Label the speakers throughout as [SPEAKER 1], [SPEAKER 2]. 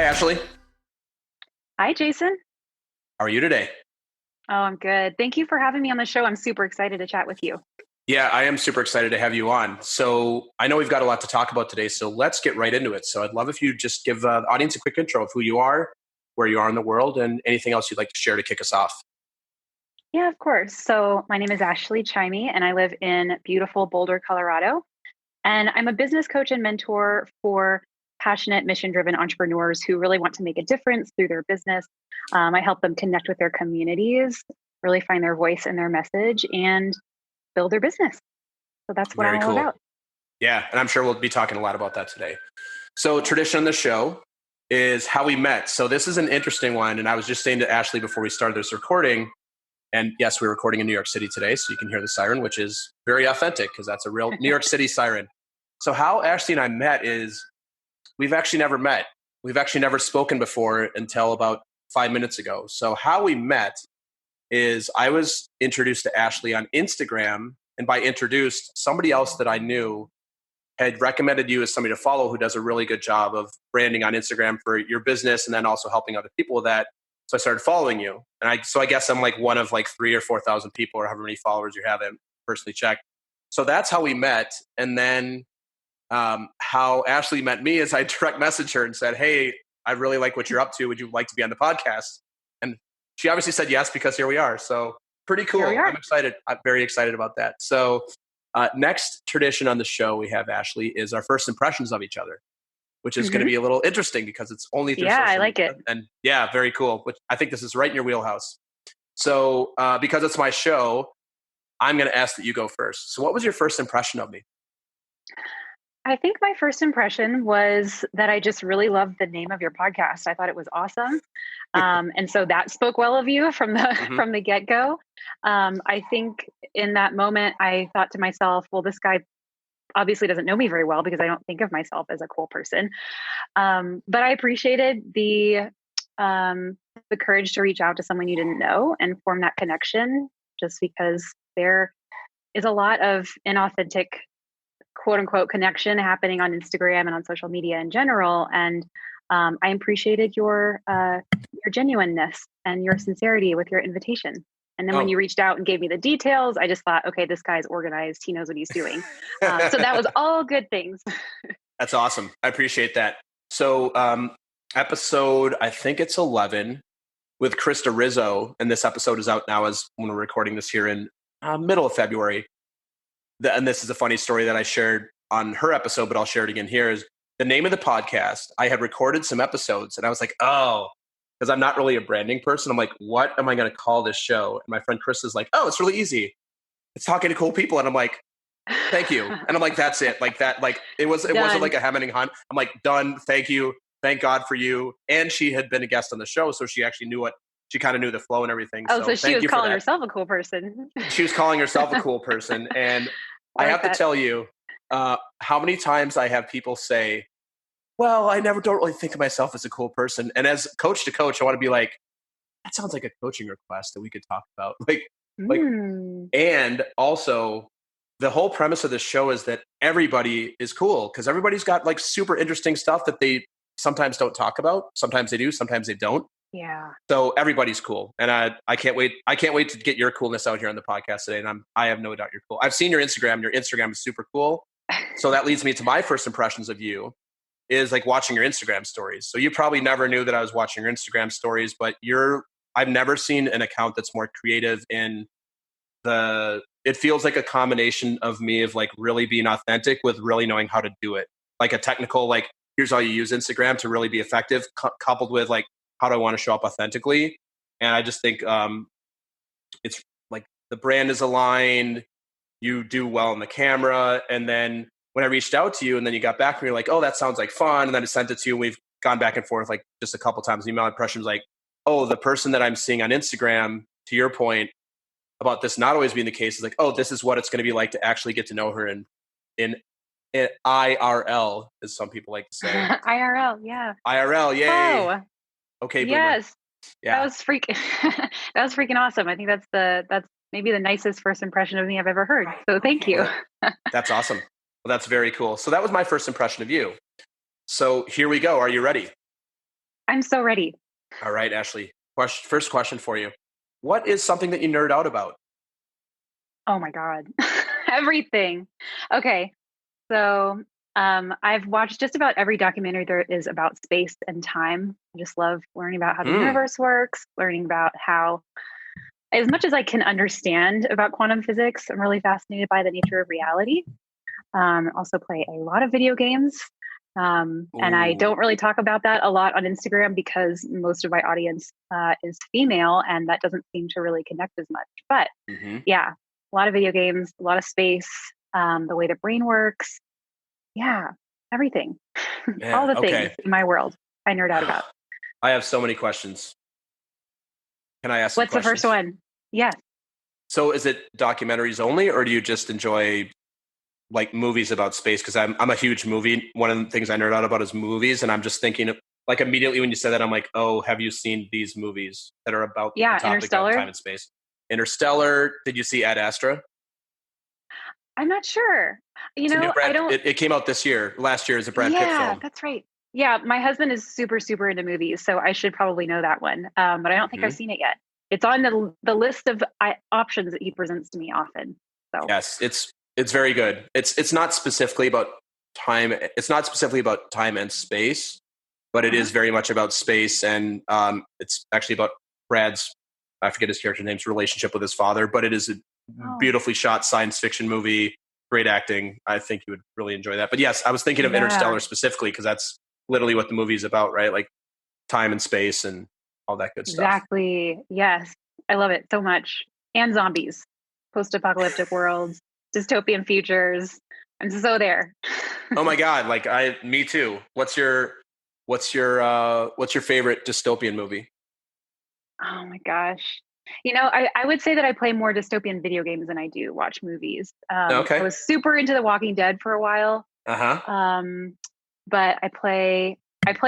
[SPEAKER 1] Hi, Ashley.
[SPEAKER 2] Hi, Jason.
[SPEAKER 1] How are you today?
[SPEAKER 2] Oh, I'm good. Thank you for having me on the show. I'm super excited to chat with you.
[SPEAKER 1] Yeah, I am super excited to have you on. So I know we've got a lot to talk about today, so let's get right into it. So I'd love if you just give the audience a quick intro of who you are, where you are in the world, and anything else you'd like to share to kick us off.
[SPEAKER 2] Yeah, of course. So my name is Ashley Chymiy, and I live in beautiful Boulder, Colorado. And I'm a business coach and mentor for passionate, mission-driven entrepreneurs who really want to make a difference through their business. I help them connect with their communities, really find their voice and their message, and build their business. So that's what I'm
[SPEAKER 1] Very
[SPEAKER 2] all
[SPEAKER 1] cool.
[SPEAKER 2] about.
[SPEAKER 1] Yeah, and I'm sure we'll be talking a lot about that today. So tradition on the show is how we met. So this is an interesting one, and I was just saying to Ashley before we started this recording, and yes, we're recording in New York City today, so you can hear the siren, which is very authentic because that's a real New York City siren. So how Ashley and I met is we've actually never met. We've actually never spoken before until about 5 minutes ago. So how we met is I was introduced to Ashley on Instagram, and by introduced, somebody else that I knew had recommended you as somebody to follow who does a really good job of branding on Instagram for your business and then also helping other people with that. So I started following you. And I guess I'm like one of like 3,000 or 4,000 people or however many followers you have. I haven't personally checked. So that's how we met. And then how Ashley met me is I direct messaged her and said, "Hey, I really like what you're up to. Would you like to be on the podcast?" And she obviously said yes, because here we are. So pretty
[SPEAKER 2] Here we
[SPEAKER 1] cool. I'm
[SPEAKER 2] are.
[SPEAKER 1] excited. I'm very excited about that. So next tradition on the show we have, Ashley, is our first impressions of each other, which is going to
[SPEAKER 2] Hmm.
[SPEAKER 1] be a little interesting because it's only through
[SPEAKER 2] Yeah, I
[SPEAKER 1] social
[SPEAKER 2] like it.
[SPEAKER 1] media. And yeah, very cool. Which I think this is right in your wheelhouse. So because it's my show, I'm going to ask that you go first. So what was your first impression of me?
[SPEAKER 2] I think my first impression was that I just really loved the name of your podcast. I thought it was awesome, and so that spoke well of you from the
[SPEAKER 1] Hmm.
[SPEAKER 2] from the get go. I think in that moment, I thought to myself, "Well, this guy obviously doesn't know me very well because I don't think of myself as a cool person." But I appreciated the courage to reach out to someone you didn't know and form that connection, just because there is a lot of inauthentic quote unquote connection happening on Instagram and on social media in general. And I appreciated your genuineness and your sincerity with your invitation. And then when
[SPEAKER 1] Oh,
[SPEAKER 2] you reached out and gave me the details, I just thought, okay, this guy's organized. He knows what he's doing. So that was all good things.
[SPEAKER 1] that's awesome. I appreciate that. So episode, I think it's 11 with Krista Rizzo, and this episode is out now as when we're recording this here in middle of February. And this is a funny story that I shared on her episode, but I'll share it again here. Is the name of the podcast? I had recorded some episodes, and I was like, oh, because I'm not really a branding person. I'm like, what am I going to call this show? And my friend Chris is like, oh, it's really easy. It's talking to cool people, and I'm like, thank you. And I'm like, that's it. Like that. Like it wasn't
[SPEAKER 2] Done.
[SPEAKER 1] like a hemming hunt. I'm like, done. Thank you. Thank God for you. And she had been a guest on the show, so she actually knew what she kind of knew the flow and everything.
[SPEAKER 2] Oh, so
[SPEAKER 1] So
[SPEAKER 2] she
[SPEAKER 1] thank
[SPEAKER 2] was
[SPEAKER 1] you for
[SPEAKER 2] calling
[SPEAKER 1] that.
[SPEAKER 2] herself a cool person.
[SPEAKER 1] She was calling herself a cool person. And
[SPEAKER 2] I
[SPEAKER 1] I
[SPEAKER 2] like
[SPEAKER 1] have to
[SPEAKER 2] that.
[SPEAKER 1] tell you, how many times I have people say, well, I never don't really think of myself as a cool person. And as coach to coach, I want to be like, that sounds like a coaching request that we could talk about. Like,
[SPEAKER 2] Mm,
[SPEAKER 1] and also the whole premise of this show is that everybody is cool because everybody's got like super interesting stuff that they sometimes don't talk about. Sometimes they do, sometimes they don't.
[SPEAKER 2] yeah.
[SPEAKER 1] So everybody's cool, and I can't wait. I can't wait to get your coolness out here on the podcast today. And I have no doubt you're cool. I've seen your Instagram. Your Instagram is super cool. So that leads me to my first impressions of you is like watching your Instagram stories. So you probably never knew that I was watching your Instagram stories, but I've never seen an account that's more creative in it feels like a combination of me of like really being authentic with really knowing how to do it. Like a technical, like, here's how you use Instagram to really be effective, coupled with like, how do I want to show up authentically? And I just think it's like the brand is aligned, you do well in the camera. And then when I reached out to you and then you got back to me, you're like, oh, that sounds like fun. And then I sent it to you. And we've gone back and forth like just a couple times. Email impressions like, oh, the person that I'm seeing on Instagram, to your point, about this not always being the case is like, oh, this is what it's going to be like to actually get to know her in, in IRL, as some people like to say.
[SPEAKER 2] IRL, yeah.
[SPEAKER 1] IRL, yay.
[SPEAKER 2] Oh,
[SPEAKER 1] Okay, boomer.
[SPEAKER 2] yes. That
[SPEAKER 1] Yeah,
[SPEAKER 2] was freaking that was freaking awesome. I think that's maybe the nicest first impression of me I've ever heard. So thank
[SPEAKER 1] well,
[SPEAKER 2] you.
[SPEAKER 1] that's awesome. Well, that's very cool. So that was my first impression of you. So here we go. Are you ready?
[SPEAKER 2] I'm so ready.
[SPEAKER 1] All right, Ashley. First question for you. What is something that you nerd out about?
[SPEAKER 2] Oh my God. Everything. Okay. So I've watched just about every documentary there is about space and time. I just love learning about how the
[SPEAKER 1] Hmm.
[SPEAKER 2] universe works, learning about how, as much as I can understand about quantum physics, I'm really fascinated by the nature of reality. Also play a lot of video games. And I
[SPEAKER 1] Ooh.
[SPEAKER 2] don't really talk about that a lot on Instagram because most of my audience is female and that doesn't seem to really connect as much. But
[SPEAKER 1] Hmm.
[SPEAKER 2] yeah, a lot of video games, a lot of space, the way the brain works. Yeah, everything. All
[SPEAKER 1] Man,
[SPEAKER 2] the things
[SPEAKER 1] okay.
[SPEAKER 2] in my world I nerd out about.
[SPEAKER 1] I have so many questions. Can I ask some
[SPEAKER 2] What's the first
[SPEAKER 1] questions?
[SPEAKER 2] one? Yes.
[SPEAKER 1] So is it documentaries only, or do you just enjoy like movies about space? Because I'm a huge movie. One of the things I nerd out about is movies, and I'm just thinking of like immediately when you said that, I'm like, oh, have you seen these movies that are about the
[SPEAKER 2] Yeah,
[SPEAKER 1] topic of time
[SPEAKER 2] Interstellar.
[SPEAKER 1] and space? Interstellar. Did you see Ad Astra?
[SPEAKER 2] I'm not sure.
[SPEAKER 1] It's a new
[SPEAKER 2] I
[SPEAKER 1] Brad.
[SPEAKER 2] don't.
[SPEAKER 1] It came out this year. Last year is a Brad Pitt
[SPEAKER 2] Yeah,
[SPEAKER 1] film.
[SPEAKER 2] that's right. Yeah, my husband is super, super into movies, so I should probably know that one. But I don't think I've
[SPEAKER 1] Hmm.
[SPEAKER 2] seen it yet. It's on the list of options that he presents to me often. So,
[SPEAKER 1] Yes, it's very good. It's not specifically about time. It's not specifically about time and space, but it
[SPEAKER 2] uh-huh.
[SPEAKER 1] is very much about space, and it's actually about Brad's, I forget his character name's relationship with his father, but it is a
[SPEAKER 2] Oh,
[SPEAKER 1] beautifully shot science fiction movie. Great acting. I think you would really enjoy that. But yes, I was thinking of
[SPEAKER 2] yeah,
[SPEAKER 1] Interstellar specifically because that's literally what the movie's about, right? Like time and space and all that good stuff.
[SPEAKER 2] exactly. Yes, I love it so much. And zombies, post-apocalyptic worlds, dystopian futures. I'm so there.
[SPEAKER 1] Oh my god, like me too. What's your favorite dystopian movie?
[SPEAKER 2] Oh my gosh. I would say that I play more dystopian video games than I do watch movies. I
[SPEAKER 1] Okay.
[SPEAKER 2] was super into The Walking Dead for a while.
[SPEAKER 1] Uh-huh.
[SPEAKER 2] Um, but I play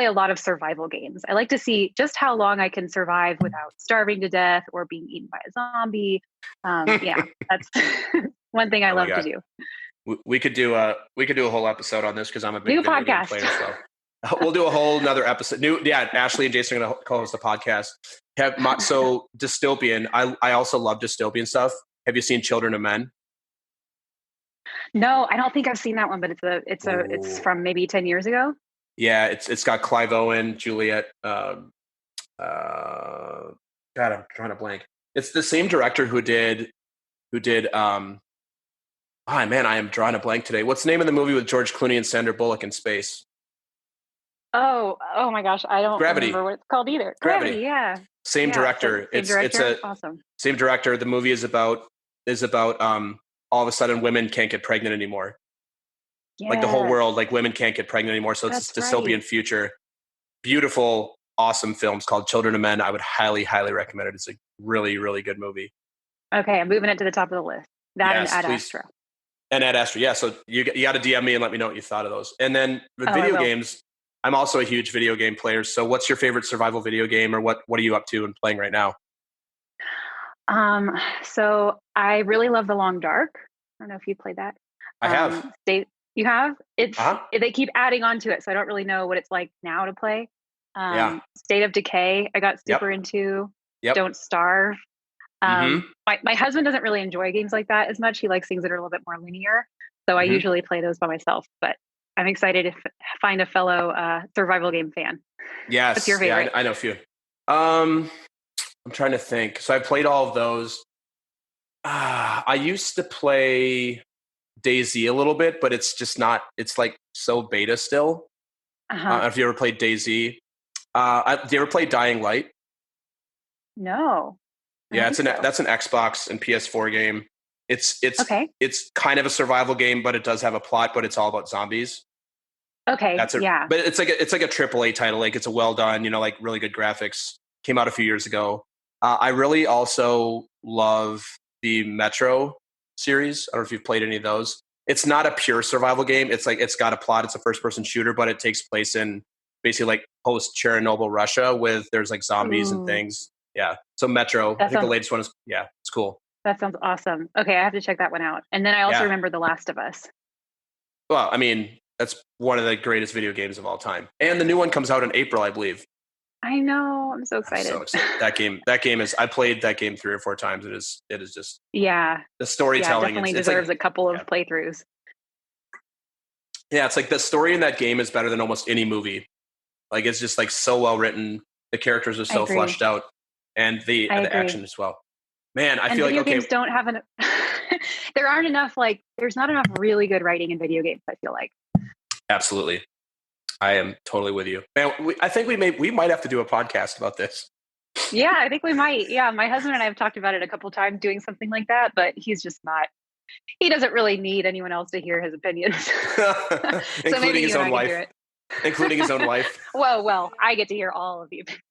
[SPEAKER 2] a lot of survival games. I like to see just how long I can survive without starving to death or being eaten by a zombie. Yeah, that's one thing I
[SPEAKER 1] Oh my
[SPEAKER 2] love to
[SPEAKER 1] god.
[SPEAKER 2] do.
[SPEAKER 1] We could do a whole episode on this because I'm a big
[SPEAKER 2] Do a
[SPEAKER 1] video game
[SPEAKER 2] podcast.
[SPEAKER 1] player. So we'll do a whole another episode. Yeah. Ashley and Jason are going to co-host the podcast. So dystopian. I also love dystopian stuff. Have you seen Children of Men?
[SPEAKER 2] No, I don't think I've seen that one, but it's
[SPEAKER 1] Ooh.
[SPEAKER 2] from maybe 10 years ago.
[SPEAKER 1] Yeah, it's got Clive Owen, Juliet. Uh, God, I'm trying to blank. It's the same director who did. Oh man, I am drawing a blank today. What's the name of the movie with George Clooney and Sandra Bullock in space?
[SPEAKER 2] Oh my gosh, I don't
[SPEAKER 1] Gravity.
[SPEAKER 2] remember what it's called either.
[SPEAKER 1] Gravity.
[SPEAKER 2] Gravity, yeah.
[SPEAKER 1] Same
[SPEAKER 2] Yeah, so
[SPEAKER 1] director.
[SPEAKER 2] same
[SPEAKER 1] It's
[SPEAKER 2] director.
[SPEAKER 1] a
[SPEAKER 2] Awesome.
[SPEAKER 1] same director. The movie is about all of a sudden women can't get pregnant anymore. Like the whole
[SPEAKER 2] Yes,
[SPEAKER 1] world, like women can't get pregnant anymore. So it's
[SPEAKER 2] that's
[SPEAKER 1] this dystopian
[SPEAKER 2] right.
[SPEAKER 1] future. Beautiful, awesome films called Children of Men. I would highly, highly recommend it. It's a really, really good movie.
[SPEAKER 2] Okay, I'm moving it to the top of the list. That and
[SPEAKER 1] Yes,
[SPEAKER 2] Ad
[SPEAKER 1] please.
[SPEAKER 2] Astra.
[SPEAKER 1] And Ad Astra. Yeah. So you got to DM me and let me know what you thought of those. And then with
[SPEAKER 2] Oh, I
[SPEAKER 1] video
[SPEAKER 2] will.
[SPEAKER 1] games, I'm also a huge video game player. So what's your favorite survival video game, or what are you up to and playing right now?
[SPEAKER 2] Um, so I really love The Long Dark. I don't know if you played that.
[SPEAKER 1] I have.
[SPEAKER 2] State you have
[SPEAKER 1] Uh huh.
[SPEAKER 2] they keep adding on to it, so I don't really know what it's like now to play.
[SPEAKER 1] Yeah.
[SPEAKER 2] State of Decay, I got
[SPEAKER 1] Yep.
[SPEAKER 2] super into.
[SPEAKER 1] Yep.
[SPEAKER 2] Don't Starve.
[SPEAKER 1] Mm-hmm.
[SPEAKER 2] My husband doesn't really enjoy games like that as much. He likes things that are a little bit more linear. So I
[SPEAKER 1] Mm-hmm.
[SPEAKER 2] usually play those by myself, but I'm excited to find a fellow survival game fan. What's your
[SPEAKER 1] Yes. Yeah.
[SPEAKER 2] favorite?
[SPEAKER 1] I know a few. Um, I'm trying to think. So I played all of those. I used to play Daisy a little bit, but it's just not. It's like so beta still.
[SPEAKER 2] Uh huh.
[SPEAKER 1] Have you ever played Daisy? Do you ever play Dying Light?
[SPEAKER 2] No, I don't
[SPEAKER 1] Yeah,
[SPEAKER 2] think so.
[SPEAKER 1] that's an Xbox and PS4 game. It's it's
[SPEAKER 2] Okay.
[SPEAKER 1] it's kind of a survival game, but it does have a plot, but it's all about zombies.
[SPEAKER 2] Okay.
[SPEAKER 1] That's a
[SPEAKER 2] Yeah.
[SPEAKER 1] but it's like a AAA title. Like it's a well done, like really good graphics. Came out a few years ago. I really also love the Metro series. I don't know if you've played any of those. It's not a pure survival game. It's like it's got a plot. It's a first person shooter, but it takes place in basically like post Chernobyl Russia with there's like zombies and
[SPEAKER 2] Ooh,
[SPEAKER 1] things. Yeah. So Metro, I
[SPEAKER 2] that
[SPEAKER 1] think the
[SPEAKER 2] sounds
[SPEAKER 1] latest one is yeah, it's cool.
[SPEAKER 2] that sounds awesome. Okay, I have to check that one out. And then I also
[SPEAKER 1] Yeah.
[SPEAKER 2] remember The Last of Us.
[SPEAKER 1] Well, I mean, that's one of the greatest video games of all time. And the new one comes out in April, I believe.
[SPEAKER 2] I know. I'm so
[SPEAKER 1] I'm so
[SPEAKER 2] excited.
[SPEAKER 1] excited. That game is, I played that game 3 or 4 times. It is just
[SPEAKER 2] Yeah.
[SPEAKER 1] the
[SPEAKER 2] Yeah. It
[SPEAKER 1] storytelling.
[SPEAKER 2] definitely
[SPEAKER 1] It's like,
[SPEAKER 2] deserves a couple
[SPEAKER 1] yeah.
[SPEAKER 2] of playthroughs.
[SPEAKER 1] Yeah, it's like the story in that game is better than almost any movie. Like it's just like so well written. The characters are
[SPEAKER 2] I
[SPEAKER 1] so
[SPEAKER 2] agree.
[SPEAKER 1] fleshed out, and
[SPEAKER 2] I
[SPEAKER 1] the
[SPEAKER 2] agree.
[SPEAKER 1] action as well. Man, I
[SPEAKER 2] And
[SPEAKER 1] feel like
[SPEAKER 2] video
[SPEAKER 1] okay,
[SPEAKER 2] games don't have an, there aren't enough, like, there's not enough really good writing in video games, I feel like.
[SPEAKER 1] absolutely. I am totally with you. Man, I think we might have to do a podcast about this.
[SPEAKER 2] Yeah, I think we might. Yeah. My husband and I have talked about it a couple times doing something like that, but he's just not, he doesn't really need anyone else to hear his opinions. So maybe
[SPEAKER 1] Including
[SPEAKER 2] you
[SPEAKER 1] his
[SPEAKER 2] and
[SPEAKER 1] own
[SPEAKER 2] I can do
[SPEAKER 1] wife.
[SPEAKER 2] it.
[SPEAKER 1] Including his own wife.
[SPEAKER 2] Well, I get to hear all of the opinions.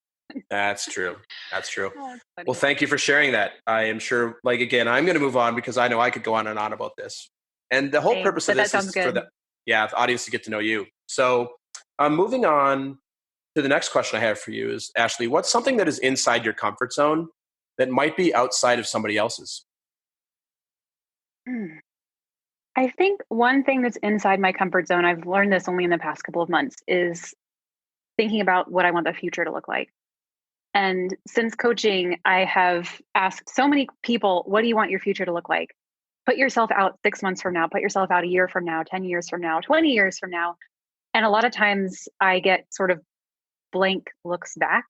[SPEAKER 1] That's true. That's true.
[SPEAKER 2] Oh, that's
[SPEAKER 1] Well,
[SPEAKER 2] funny.
[SPEAKER 1] thank you for sharing that. I am sure, like, again, I'm going to move on because I know I could go on and on about this. And the whole
[SPEAKER 2] Same,
[SPEAKER 1] purpose of
[SPEAKER 2] but that
[SPEAKER 1] this
[SPEAKER 2] sounds
[SPEAKER 1] is for
[SPEAKER 2] good.
[SPEAKER 1] the audience to get to know you. So, moving on to the next question I have for you is, Ashley, what's something that is inside your comfort zone that might be outside of somebody else's?
[SPEAKER 2] Hmm. I think one thing that's inside my comfort zone, I've learned this only in the past couple of months, is thinking about what I want the future to look like. And since coaching, I have asked so many people, what do you want your future to look like? Put yourself out 6 months from now, put yourself out a year from now, 10 years from now, 20 years from now. And a lot of times I get sort of blank looks back,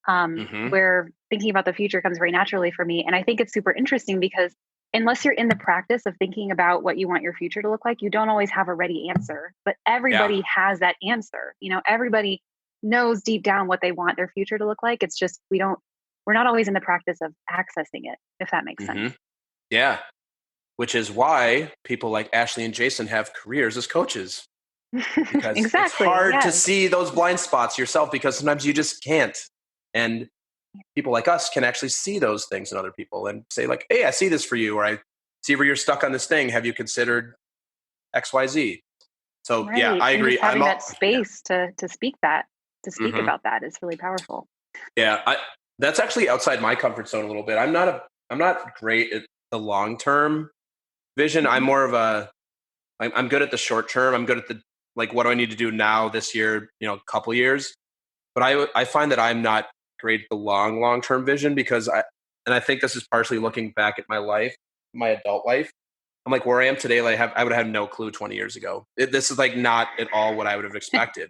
[SPEAKER 1] Mm-hmm.
[SPEAKER 2] where thinking about the future comes very naturally for me. And I think it's super interesting because unless you're in the practice of thinking about what you want your future to look like, you don't always have a ready answer. But
[SPEAKER 1] Yeah.
[SPEAKER 2] everybody has that answer. Everybody knows deep down what they want their future to look like. It's just we're not always in the practice of accessing it, if that makes sense.
[SPEAKER 1] Mm-hmm. Yeah. Which is why people like Ashley and Jason have careers as coaches, because it's
[SPEAKER 2] Exactly.
[SPEAKER 1] hard to
[SPEAKER 2] Yes.
[SPEAKER 1] see those blind spots yourself because sometimes you just can't. And people like us can actually see those things in other people and say like, hey, I see this for you, or I see where you're stuck on this thing. Have you considered XYZ? So yeah,
[SPEAKER 2] Right.
[SPEAKER 1] I
[SPEAKER 2] And
[SPEAKER 1] agree.
[SPEAKER 2] just having that
[SPEAKER 1] Yeah.
[SPEAKER 2] space to speak
[SPEAKER 1] Hmm.
[SPEAKER 2] about that is really powerful.
[SPEAKER 1] Yeah. That's actually outside my comfort zone a little bit. I'm not great at the long-term vision. I'm
[SPEAKER 2] Mhm.
[SPEAKER 1] more of I'm good at the short term. I'm good at the, like, what do I need to do now, this year, couple years. But I find that I'm not great at the long term vision because I think this is partially looking back at my life, my adult life. I'm like where I am today. Like I would have had no clue 20 years ago. This is like not at all what I would have expected.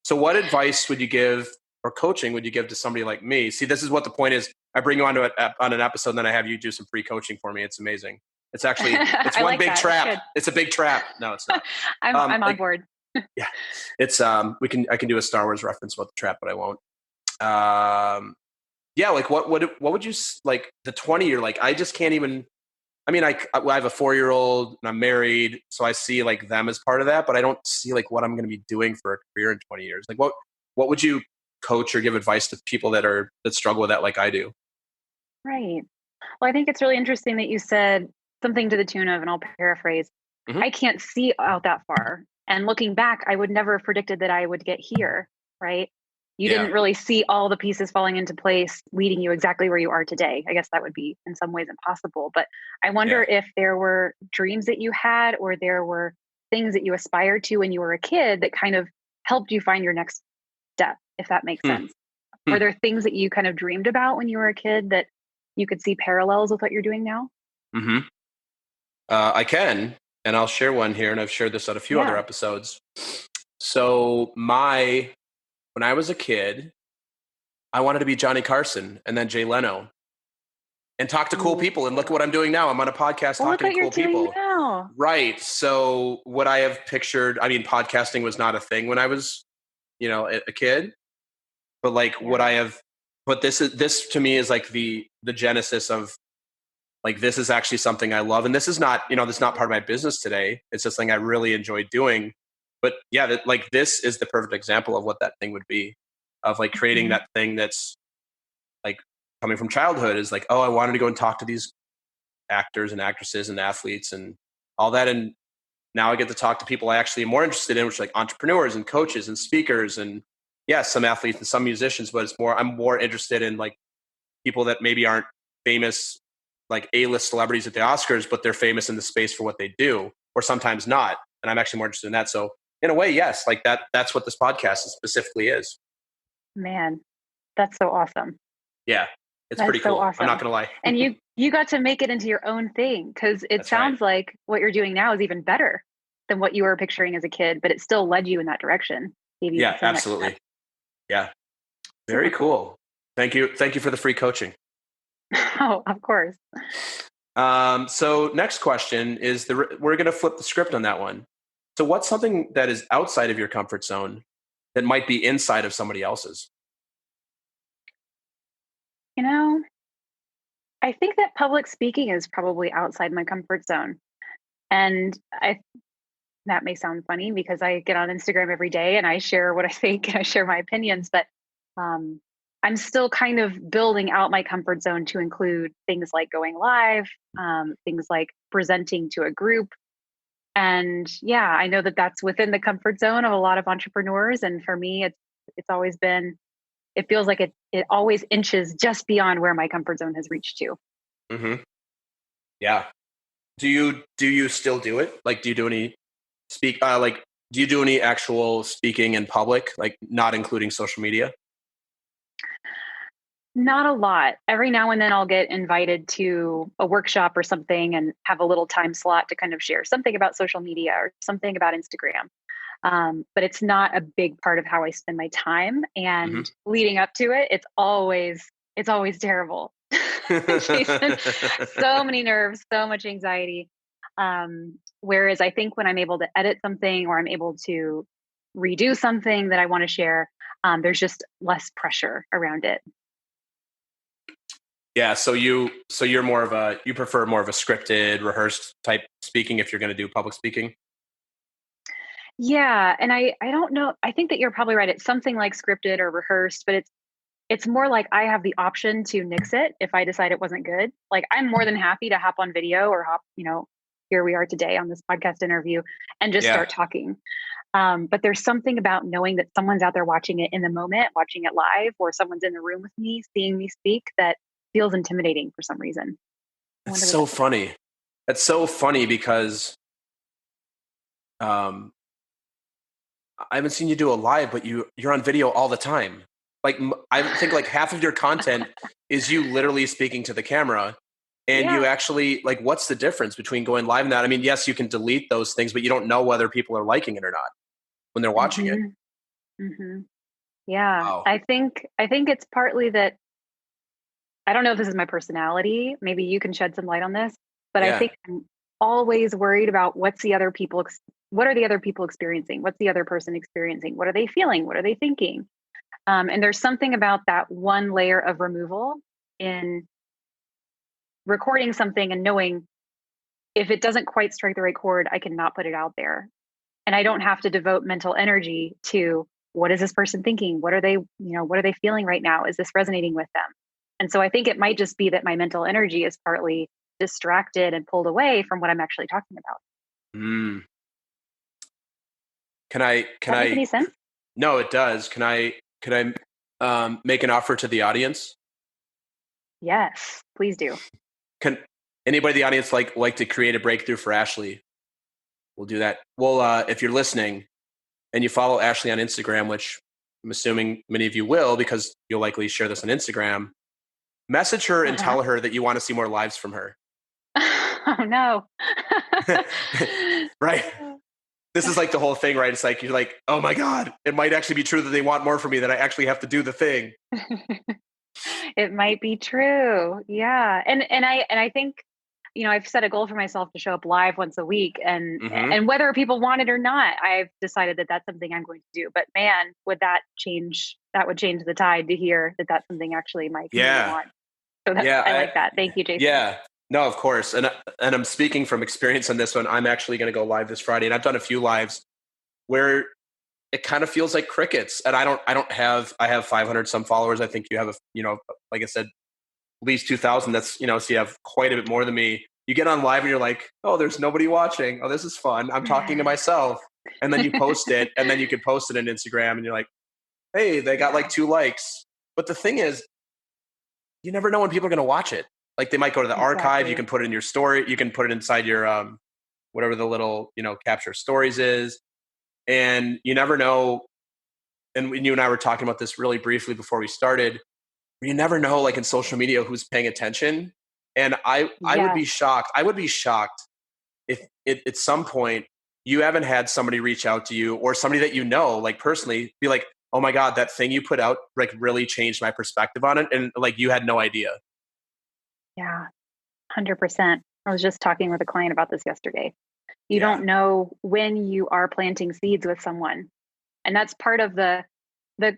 [SPEAKER 1] So, what advice would you give, or coaching would you give to somebody like me? See, this is what the point is. I bring you on an episode, and then I have you do some free coaching for me. It's amazing. It's
[SPEAKER 2] I
[SPEAKER 1] one
[SPEAKER 2] like
[SPEAKER 1] big
[SPEAKER 2] that. That's
[SPEAKER 1] trap.
[SPEAKER 2] good.
[SPEAKER 1] It's a big trap. No, it's not.
[SPEAKER 2] I'm on
[SPEAKER 1] Like,
[SPEAKER 2] board.
[SPEAKER 1] yeah, it's I can do a Star Wars reference about the trap, but I won't. Yeah, like what would you like the 20-year, like I just can't even. I mean, I have a 4-year-old and I'm married, so I see like them as part of that, but I don't see like what I'm going to be doing for a career in 20 years. Like what would you coach or give advice to people that struggle with that like I do?
[SPEAKER 2] Right. Well, I think it's really interesting that you said something to the tune of, and I'll paraphrase,
[SPEAKER 1] Hmm.
[SPEAKER 2] I can't see out that far. And looking back, I would never have predicted that I would get here, right? You
[SPEAKER 1] Yeah.
[SPEAKER 2] didn't really see all the pieces falling into place, leading you exactly where you are today. I guess that would be in some ways impossible. But I wonder
[SPEAKER 1] Yeah.
[SPEAKER 2] if there were dreams that you had, or there were things that you aspired to when you were a kid that kind of helped you find your next step, if that makes
[SPEAKER 1] Hmm.
[SPEAKER 2] sense. Were
[SPEAKER 1] Hmm.
[SPEAKER 2] there things that you kind of dreamed about when you were a kid that you could see parallels with what you're doing now?
[SPEAKER 1] Hmm. I can, and I'll share one here, and I've shared this on a few other
[SPEAKER 2] Yeah.
[SPEAKER 1] episodes. So when I was a kid, I wanted to be Johnny Carson and then Jay Leno and talk to cool
[SPEAKER 2] Ooh.
[SPEAKER 1] people. And look at what I'm doing now. I'm on a podcast
[SPEAKER 2] Well, look
[SPEAKER 1] talking to
[SPEAKER 2] what you're
[SPEAKER 1] cool
[SPEAKER 2] doing
[SPEAKER 1] people.
[SPEAKER 2] now.
[SPEAKER 1] Right. So what I have pictured, I mean, podcasting was not a thing when I was, a kid, but like what
[SPEAKER 2] Yeah.
[SPEAKER 1] I have, but this to me is like the genesis of like, this is actually something I love. And this is not, this is not part of my business today. It's just something I really enjoy doing. But yeah, like this is the perfect example of what that thing would be, of like creating
[SPEAKER 2] Mhm.
[SPEAKER 1] that thing that's like coming from childhood is like, oh, I wanted to go and talk to these actors and actresses and athletes and all that. And now I get to talk to people I actually am more interested in, which are like entrepreneurs and coaches and speakers and yes, some athletes and some musicians, but I'm more interested in like people that maybe aren't famous, like A-list celebrities at the Oscars, but they're famous in the space for what they do, or sometimes not. And I'm actually more interested in that. So in a way, yes, like that's what this podcast specifically is.
[SPEAKER 2] Man. That's so awesome.
[SPEAKER 1] Yeah, it's pretty
[SPEAKER 2] That's so
[SPEAKER 1] cool. I'm not
[SPEAKER 2] awesome.
[SPEAKER 1] gonna lie.
[SPEAKER 2] And you got to make it into your own thing, because it
[SPEAKER 1] That's right.
[SPEAKER 2] sounds like what you're doing now is even better than what you were picturing as a kid, but it still led you in that direction, gave you
[SPEAKER 1] Yeah,
[SPEAKER 2] some next step.
[SPEAKER 1] absolutely. Yeah, very
[SPEAKER 2] Super cool.
[SPEAKER 1] cool. Thank you. Thank you for the free coaching.
[SPEAKER 2] Oh, of course.
[SPEAKER 1] So next question is we're going to flip the script on that one. So what's something that is outside of your comfort zone that might be inside of somebody else's?
[SPEAKER 2] You know, I think that public speaking is probably outside my comfort zone. And I that may sound funny because I get on Instagram every day and I share what I think and I share my opinions, but um, I'm still kind of building out my comfort zone to include things like going live, things like presenting to a group. And yeah, I know that that's within the comfort zone of a lot of entrepreneurs. And for me, it's always been, it feels like it always inches just beyond where my comfort zone has reached to.
[SPEAKER 1] Hmm. Yeah. Do you still do it? Like, do you do any like, do you do any actual speaking in public, like not including social media?
[SPEAKER 2] Not a lot. Every now and then I'll get invited to a workshop or something and have a little time slot to kind of share something about social media or something about Instagram. But it's not a big part of how I spend my time.
[SPEAKER 1] Hmm.
[SPEAKER 2] And leading up to it, it's always terrible. Jason, so many nerves, so much anxiety. Whereas I think when I'm able to edit something or I'm able to redo something that I want to share, there's just less pressure around it.
[SPEAKER 1] Yeah. So you're you prefer more of a scripted, rehearsed type speaking if you're going to do public speaking.
[SPEAKER 2] Yeah, and I don't know. I think that you're probably right. It's something like scripted or rehearsed, but it's more like I have the option to nix it if I decide it wasn't good. Like I'm more than happy to hop on video or here we are today on this podcast interview and just
[SPEAKER 1] Yeah.
[SPEAKER 2] start talking. But there's something about knowing that someone's out there watching it in the moment, watching it live, or someone's in the room with me, seeing me speak that feels intimidating for some reason. I
[SPEAKER 1] That's
[SPEAKER 2] wonder what
[SPEAKER 1] so
[SPEAKER 2] that's about.
[SPEAKER 1] funny. That's so funny because um, I haven't seen you do a live, but you're on video all the time. Like I think like half of your content is you literally speaking to the camera, and you
[SPEAKER 2] Yeah.
[SPEAKER 1] actually like what's the difference between going live and that? I mean, yes, you can delete those things, but you don't know whether people are liking it or not when they're watching it.
[SPEAKER 2] Hmm. Hmm. Yeah.
[SPEAKER 1] Wow.
[SPEAKER 2] I think it's partly that I don't know if this is my personality. Maybe you can shed some light on this, but I
[SPEAKER 1] Yeah.
[SPEAKER 2] think I'm always worried about what are the other people experiencing? What's the other person experiencing? What are they feeling? What are they thinking? And there's something about that one layer of removal in recording something and knowing if it doesn't quite strike the right chord, I cannot put it out there. And I don't have to devote mental energy to what is this person thinking? What are they feeling right now? Is this resonating with them? And so I think it might just be that my mental energy is partly distracted and pulled away from what I'm actually talking about.
[SPEAKER 1] Mm. Can I?
[SPEAKER 2] Does
[SPEAKER 1] Can
[SPEAKER 2] that make
[SPEAKER 1] I?
[SPEAKER 2] any sense?
[SPEAKER 1] No, it does. Can I? Can I make an offer to the audience?
[SPEAKER 2] Yes, please do.
[SPEAKER 1] Can anybody in the audience like to create a breakthrough for Ashley? We'll do that. Well, if you're listening and you follow Ashley on Instagram, which I'm assuming many of you will because you'll likely share this on Instagram, message her and
[SPEAKER 2] Uh-huh.
[SPEAKER 1] tell her that you want to see more lives from her.
[SPEAKER 2] Oh no.
[SPEAKER 1] Right? This is like the whole thing, right? It's like you're like, oh my God, it might actually be true that they want more from me, that I actually have to do the thing.
[SPEAKER 2] It might be true. Yeah. And I think, I've set a goal for myself to show up live once a week, and
[SPEAKER 1] Hmm.
[SPEAKER 2] and whether people want it or not, I've decided that that's something I'm going to do. But man, that would change the tide to hear that that's something actually my community
[SPEAKER 1] Yeah.
[SPEAKER 2] wants. So that's
[SPEAKER 1] Yeah.
[SPEAKER 2] I like that. Thank you, Jason.
[SPEAKER 1] Yeah. No, of course. And I'm speaking from experience on this one. I'm actually going to go live this Friday, and I've done a few lives where it kind of feels like crickets. And I have 500 some followers. I think you have like I said, at least 2,000. That's, so you have quite a bit more than me. You get on live and you're like, oh, there's nobody watching. Oh, this is fun. I'm talking to myself. And then you post it, and then you can post it on Instagram and you're like, hey, they got
[SPEAKER 2] Yeah,
[SPEAKER 1] like 2 likes. But the thing is, you never know when people are going to watch it. Like they might go to the archive. You
[SPEAKER 2] exactly.
[SPEAKER 1] can put it in your story. You can put it inside your, whatever the little, capture stories is. And you never know and you and I were talking about this really briefly before we started, you never know, like in social media, who's paying attention. And I would be
[SPEAKER 2] Yes.
[SPEAKER 1] shocked. I would be shocked if at some point you haven't had somebody reach out to you or somebody that you know, like personally, be like, oh my God, that thing you put out like really changed my perspective on it. And like you had no idea.
[SPEAKER 2] Yeah. 100%. I was just talking with a client about this yesterday. You
[SPEAKER 1] Yeah.
[SPEAKER 2] don't know when you are planting seeds with someone. And that's part of the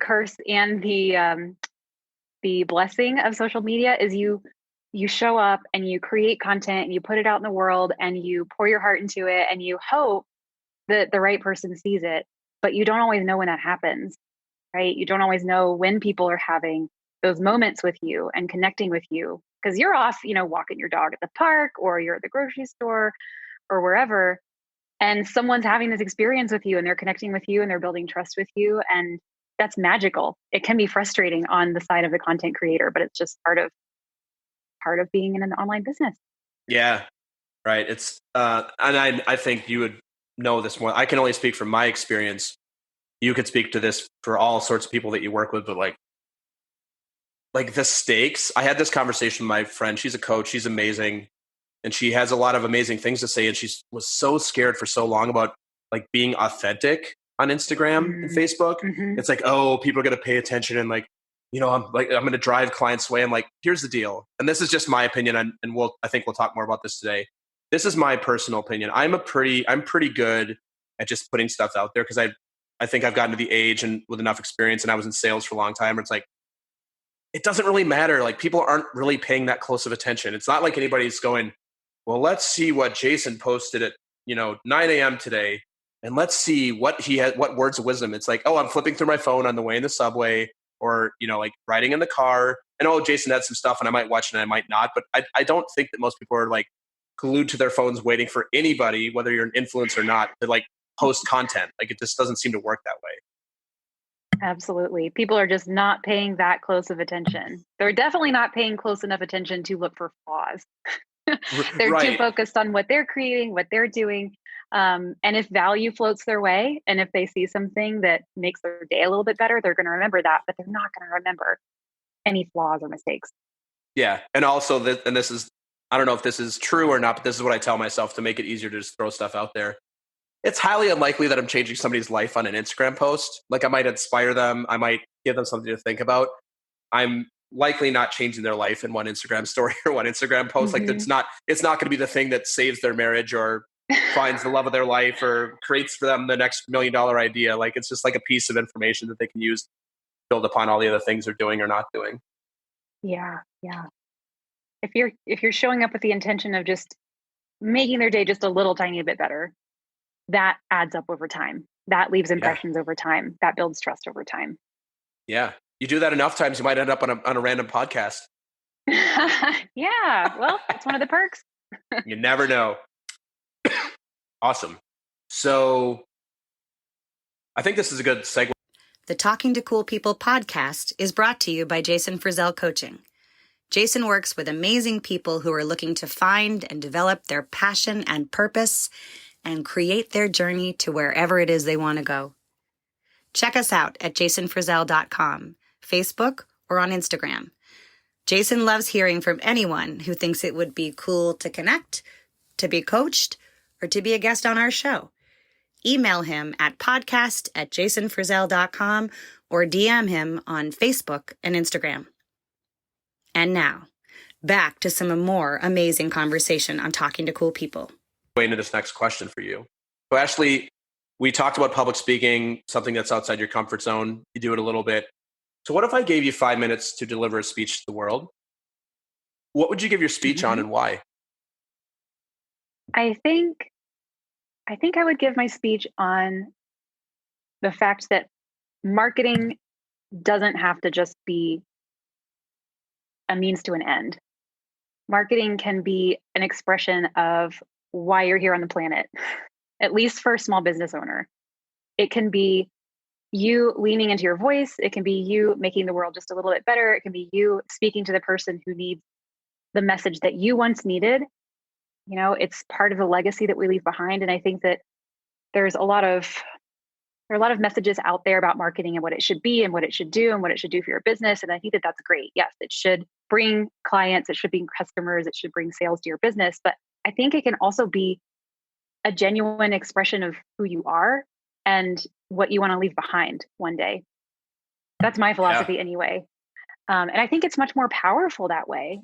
[SPEAKER 2] curse and the blessing of social media is you show up and you create content and you put it out in the world and you pour your heart into it and you hope that the right person sees it, but you don't always know when that happens, right? You don't always know when people are having those moments with you and connecting with you because you're off, walking your dog at the park or you're at the grocery store or wherever, and someone's having this experience with you and they're connecting with you and they're building trust with you, and that's magical. It can be frustrating on the side of the content creator, but it's just part of being in an online business.
[SPEAKER 1] Yeah. Right. It's, and I think you would know this more. I can only speak from my experience. You could speak to this for all sorts of people that you work with, but like the stakes. I had this conversation with my friend. She's a coach. She's amazing. And she has a lot of amazing things to say. And she was so scared for so long about like being authentic on Instagram and Facebook.
[SPEAKER 2] Mm-hmm.
[SPEAKER 1] It's like, oh, people are going to pay attention. And like, I'm going to drive clients away. I'm like, here's the deal. And this is just my opinion. And I think we'll talk more about this today. This is my personal opinion. I'm pretty good at just putting stuff out there because I think I've gotten to the age and with enough experience, and I was in sales for a long time. Where it's like, it doesn't really matter. Like people aren't really paying that close of attention. It's not like anybody's going, well, let's see what Jason posted at 9 a.m. today, and let's see what he had, what words of wisdom. It's like, oh, I'm flipping through my phone on the way in the subway, or like riding in the car, and oh, Jason had some stuff, and I might watch it, and I might not. But I don't think that most people are like glued to their phones, waiting for anybody, whether you're an influencer or not, to like post content. Like it just doesn't seem to work that way.
[SPEAKER 2] Absolutely. People are just not paying that close of attention. They're definitely not paying close enough attention to look for flaws. They're too
[SPEAKER 1] Right.
[SPEAKER 2] focused on what they're creating, what they're doing. And if value floats their way, and if they see something that makes their day a little bit better, they're going to remember that, but they're not going to remember any flaws or mistakes.
[SPEAKER 1] Yeah. And also, this is, I don't know if this is true or not, but this is what I tell myself to make it easier to just throw stuff out there. It's highly unlikely that I'm changing somebody's life on an Instagram post. Like I might inspire them. I might give them something to think about. I'm likely not changing their life in one Instagram story or one Instagram post. Like
[SPEAKER 2] Mm-hmm.
[SPEAKER 1] it's not going to be the thing that saves their marriage or finds the love of their life or creates for them the next $1 million idea. Like it's just like a piece of information that they can use to build upon all the other things they're doing or not doing.
[SPEAKER 2] Yeah, yeah. If you're showing up with the intention of just making their day just a little tiny bit better, that adds up over time. That leaves
[SPEAKER 1] Yeah.
[SPEAKER 2] impressions over time. That builds trust over time.
[SPEAKER 1] Yeah. You do that enough times, you might end up on a random podcast.
[SPEAKER 2] Yeah, well, it's one of the perks.
[SPEAKER 1] You never know. Awesome. So I think this is a good segue.
[SPEAKER 3] The Talking to Cool People podcast is brought to you by Jason Frizzell Coaching. Jason works with amazing people who are looking to find and develop their passion and purpose and create their journey to wherever it is they want to go. Check us out at jasonfrizzell.com, Facebook, or on Instagram. Jason loves hearing from anyone who thinks it would be cool to connect, to be coached, or to be a guest on our show. Email him at podcast@jasonfrizzell.com or DM him on Facebook and Instagram. And now, back to some more amazing conversation on Talking to Cool People.
[SPEAKER 1] Into this next question for you. So Ashley, we talked about public speaking, something that's outside your comfort zone. You do it a little bit. So what if I gave you 5 minutes to deliver a speech to the world? What would you give your speech on and why?
[SPEAKER 2] I think I would give my speech on the fact that marketing doesn't have to just be a means to an end. Marketing can be an expression of why you're here on the planet, at least for a small business owner. It can be you leaning into your voice. It can be you making the world just a little bit better. It can be you speaking to the person who needs the message that you once needed. It's part of the legacy that we leave behind. And I think that there's a lot of there are a lot of messages out there about marketing and what it should be and what it should do and what it should do for your business. And I think that that's great. Yes, it should bring clients, it should bring customers, it should bring sales to your business. But I think it can also be a genuine expression of who you are and what you want to leave behind one day. That's my philosophy anyway. And I think it's much more powerful that way.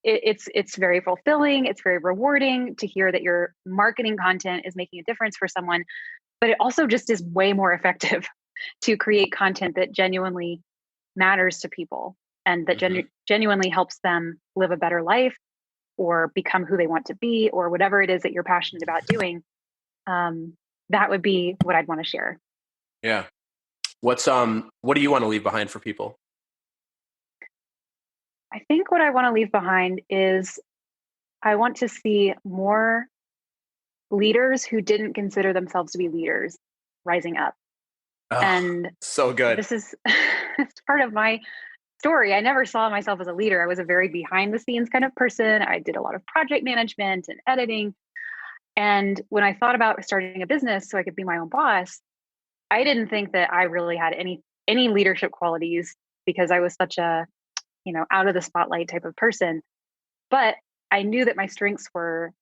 [SPEAKER 2] It's very fulfilling. It's very rewarding to hear that your marketing content is making a difference for someone, but it also just is way more effective to create content that genuinely matters to people and that genuinely helps them live a better life or become who they want to be or whatever it is that you're passionate about doing. That would be what I'd want to share.
[SPEAKER 1] Yeah. What do you want to leave behind for people?
[SPEAKER 2] I think what I want to leave behind is I want to see more leaders who didn't consider themselves to be leaders rising up.
[SPEAKER 1] Oh,
[SPEAKER 2] and
[SPEAKER 1] so good.
[SPEAKER 2] This is it's part of my story. I never saw myself as a leader. I was a very behind the scenes kind of person. I did a lot of project management and editing. And when I thought about starting a business so I could be my own boss, I didn't think that I really had any leadership qualities because I was such a, out of the spotlight type of person. But I knew that my strengths were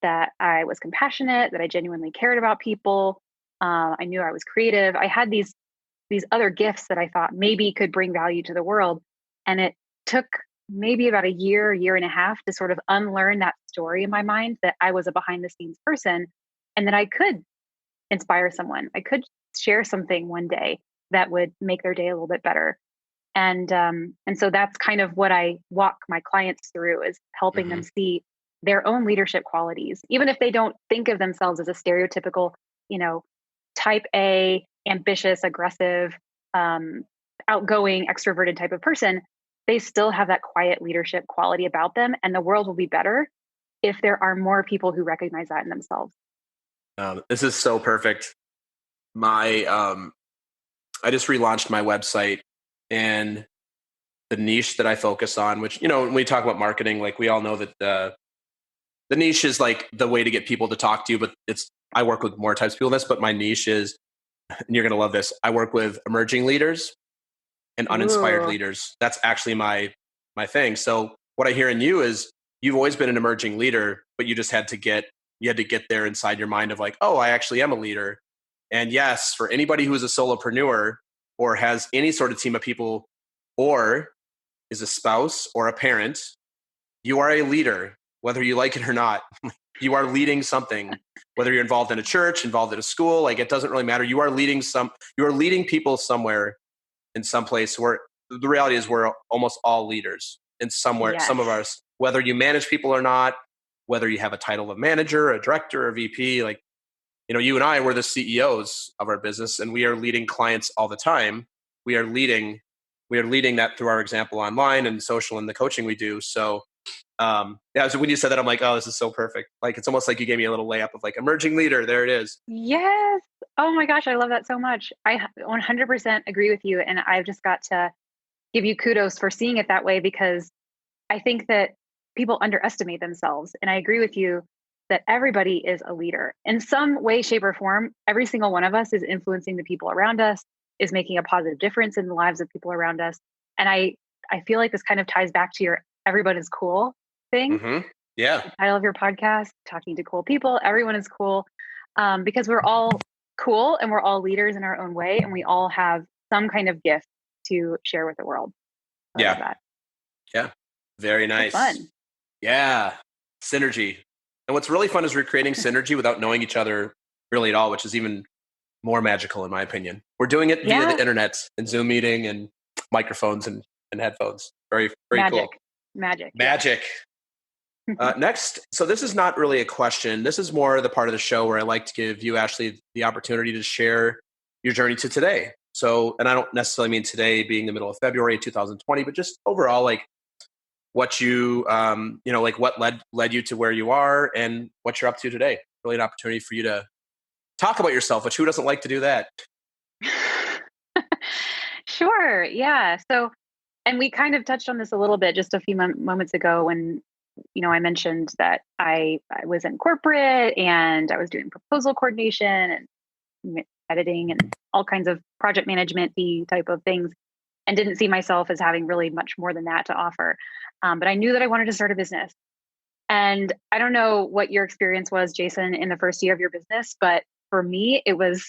[SPEAKER 2] that I was compassionate, that I genuinely cared about people. I knew I was creative. I had these other gifts that I thought maybe could bring value to the world. And it took maybe about a year and a half to sort of unlearn that story in my mind that I was a behind the scenes person and that I could inspire someone. I could share something one day that would make their day a little bit better. And so that's kind of what I walk my clients through is helping them see their own leadership qualities, even if they don't think of themselves as a stereotypical, type A, ambitious, aggressive, outgoing, extroverted type of person. They still have that quiet leadership quality about them, and the world will be better if there are more people who recognize that in themselves.
[SPEAKER 1] This is so perfect. I just relaunched my website, and the niche that I focus on, which, when we talk about marketing, like we all know that the niche is like the way to get people to talk to you, but I work with more types of people than this, but my niche is, and you're going to love this, I work with emerging leaders and uninspired leaders. That's actually my thing. So what I hear in you is you've always been an emerging leader, but you just had to get there inside your mind of like, oh, I actually am a leader. And yes, for anybody who is a solopreneur or has any sort of team of people or is a spouse or a parent, you are a leader, whether you like it or not. You are leading something, whether you're involved in a church, involved in a school, like it doesn't really matter. You are leading people somewhere in some place where the reality is we're almost all leaders in somewhere, some of us, whether you manage people or not, whether you have a title of manager, a director, a VP, like, you and I were the CEOs of our business and we are leading clients all the time. We are leading that through our example online and social and the coaching we do. So, so when you said that, I'm like, oh, this is so perfect. Like, it's almost like you gave me a little layup of like emerging leader. There it is.
[SPEAKER 2] Yes. Oh my gosh. I love that so much. I 100% agree with you. And I've just got to give you kudos for seeing it that way, because I think that people underestimate themselves. And I agree with you that everybody is a leader in some way, shape, or form. Every single one of us is influencing the people around us, is making a positive difference in the lives of people around us. And I feel like this kind of ties back to your everyone is cool thing.
[SPEAKER 1] Yeah.
[SPEAKER 2] The title of your podcast, talking to cool people. Everyone is cool because we're all cool and we're all leaders in our own way. And we all have some kind of gift to share with the world. I love that.
[SPEAKER 1] Yeah. Very nice.
[SPEAKER 2] It's fun.
[SPEAKER 1] Yeah. Synergy. And what's really fun is we're creating synergy without knowing each other really at all, which is even more magical in my opinion. We're doing it via the internet and Zoom meeting and microphones and headphones. Very, very cool.
[SPEAKER 2] Magic.
[SPEAKER 1] Next, so this is not really a question. This is more the part of the show where I like to give you, Ashley, the opportunity to share your journey to today. So, and I don't necessarily mean today being the middle of February 2020, but just overall, like what you, like what led you to where you are and what you're up to today. Really an opportunity for you to talk about yourself, which who doesn't like to do that?
[SPEAKER 2] Sure. Yeah. So, and we kind of touched on this a little bit just a few moments ago when, I mentioned that I was in corporate and I was doing proposal coordination and editing and all kinds of project management type of things, and didn't see myself as having really much more than that to offer. But I knew that I wanted to start a business. And I don't know what your experience was, Jason, in the first year of your business, but for me, it was,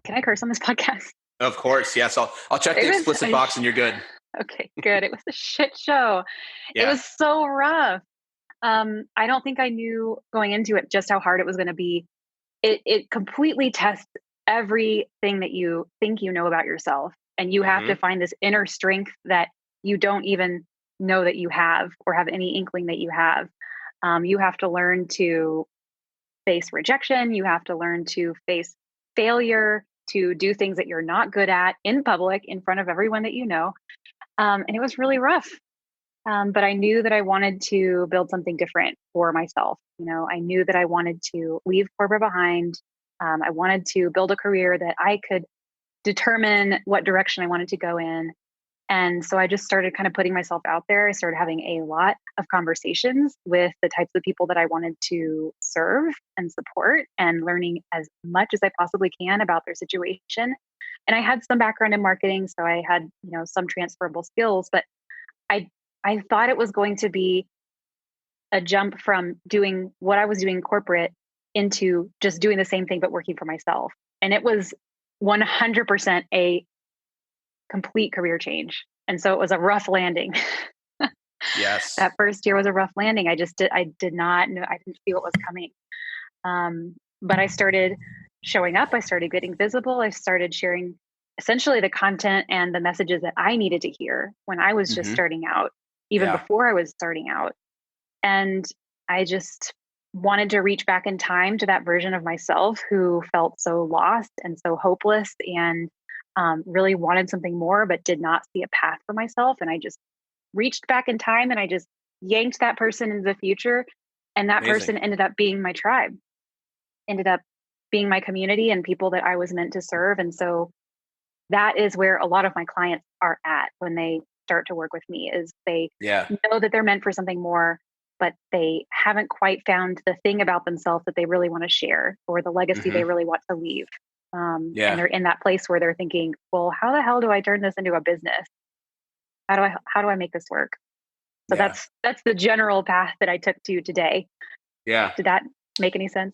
[SPEAKER 2] can I curse on this podcast?
[SPEAKER 1] Of course. Yes. I'll check the explicit box and you're good.
[SPEAKER 2] Okay, good. It was a shit show.
[SPEAKER 1] Yeah.
[SPEAKER 2] It was so rough. I don't think I knew going into it just how hard it was going to be. It completely tests everything that you think you know about yourself. And you have to find this inner strength that you don't even know that you have or have any inkling that you have. You have to learn to face rejection. You have to learn to face failure, to do things that you're not good at in public, in front of everyone that you know. And it was really rough. But I knew that I wanted to build something different for myself. You know, I knew that I wanted to leave corporate behind. I wanted to build a career that I could determine what direction I wanted to go in. And so I just started kind of putting myself out there. I started having a lot of conversations with the types of people that I wanted to serve and support, and learning as much as I possibly can about their situation. And I had some background in marketing, so I had, you know, some transferable skills, but I thought it was going to be a jump from doing what I was doing in corporate into just doing the same thing, but working for myself. And it was 100% a complete career change. And so it was a rough landing.
[SPEAKER 1] Yes.
[SPEAKER 2] That first year was a rough landing. I did not know, I didn't see what was coming. But I started showing up. I started getting visible. I started sharing essentially the content and the messages that I needed to hear when I was just starting out, even before I was starting out. And I just wanted to reach back in time to that version of myself who felt so lost and so hopeless, and really wanted something more, but did not see a path for myself. And I just reached back in time and I just yanked that person into the future. And that person ended up being my tribe, ended up being my community and people that I was meant to serve. And so that is where a lot of my clients are at when they start to work with me, is they know that they're meant for something more, but they haven't quite found the thing about themselves that they really want to share, or the legacy they really want to leave. And they're in that place where they're thinking, well, how the hell do I turn this into a business? How do I make this work? So that's the general path that I took to today. Yeah. Did that make any sense?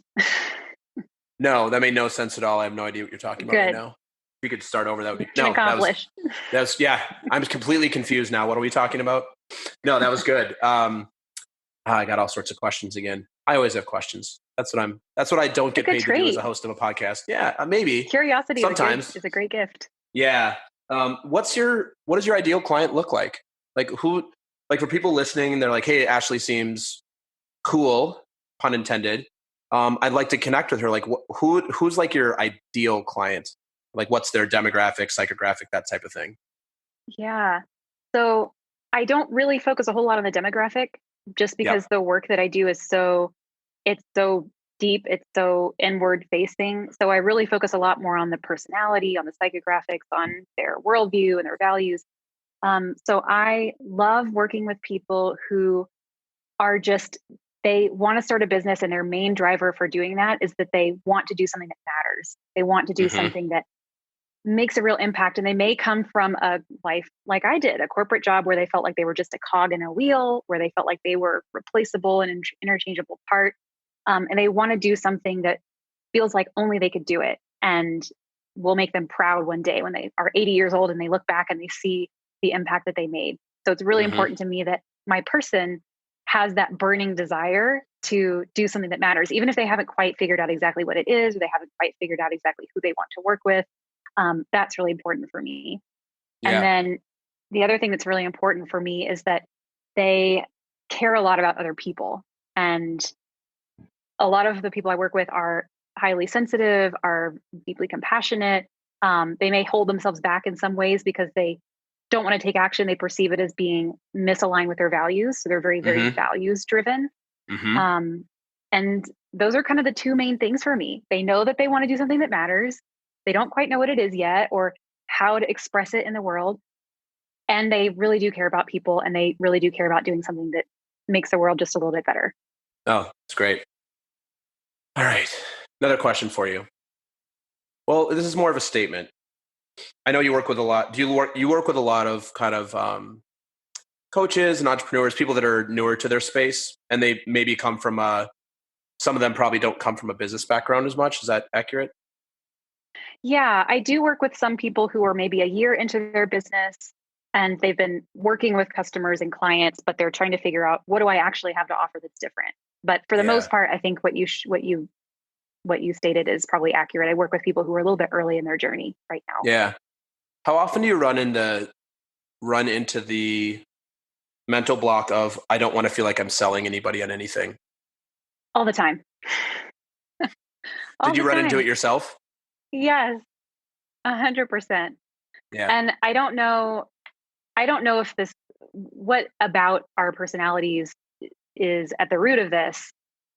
[SPEAKER 1] No, that made no sense at all. I have no idea what you're talking about right now. If you could start over, that would be
[SPEAKER 2] accomplished.
[SPEAKER 1] I'm completely confused now. What are we talking about? No, that was good. I got all sorts of questions again. I always have questions. That's what I don't get paid to do as a host of a podcast. Yeah, maybe.
[SPEAKER 2] Curiosity
[SPEAKER 1] sometimes
[SPEAKER 2] is a great gift.
[SPEAKER 1] Yeah. What does your ideal client look like? Like for people listening, they're like, hey, Ashley seems cool, pun intended. I'd like to connect with her. Like who's like your ideal client? Like what's their demographic, psychographic, that type of thing?
[SPEAKER 2] Yeah. So I don't really focus a whole lot on the demographic, just because the work that I do is so deep, it's so inward facing. So I really focus a lot more on the personality, on the psychographics, on their worldview and their values. So I love working with people who are they want to start a business, and their main driver for doing that is that they want to do something that matters. They want to do something that makes a real impact. And they may come from a life like I did, a corporate job where they felt like they were just a cog in a wheel, where they felt like they were replaceable and interchangeable part. And they want to do something that feels like only they could do it, and will make them proud one day when they are 80 years old and they look back and they see the impact that they made. So it's really important to me that my person has that burning desire to do something that matters, even if they haven't quite figured out exactly what it is, or they haven't quite figured out exactly who they want to work with. That's really important for me. Yeah. And then the other thing that's really important for me is that they care a lot about other people. And a lot of the people I work with are highly sensitive, are deeply compassionate. They may hold themselves back in some ways because they don't want to take action. They perceive it as being misaligned with their values. So they're very, very values driven. And those are kind of the two main things for me. They know that they want to do something that matters. They don't quite know what it is yet or how to express it in the world. And they really do care about people, and they really do care about doing something that makes the world just a little bit better.
[SPEAKER 1] Oh, that's great. All right. Another question for you. Well, this is more of a statement. I know you work with a lot. You work with a lot of kind of coaches and entrepreneurs, people that are newer to their space, and they maybe come from some of them probably don't come from a business background as much. Is that accurate?
[SPEAKER 2] Yeah, I do work with some people who are maybe a year into their business and they've been working with customers and clients, but they're trying to figure out what do I actually have to offer that's different. But for the
[SPEAKER 1] Yeah.
[SPEAKER 2] most part, I think what you stated is probably accurate. I work with people who are a little bit early in their journey right now.
[SPEAKER 1] Yeah. How often do you run into the mental block of I don't want to feel like I'm selling anybody on anything?
[SPEAKER 2] All the time. All
[SPEAKER 1] Did you
[SPEAKER 2] the
[SPEAKER 1] run into
[SPEAKER 2] time.
[SPEAKER 1] it yourself?
[SPEAKER 2] Yes, 100%.
[SPEAKER 1] Yeah.
[SPEAKER 2] And I don't know if what about our personalities is at the root of this.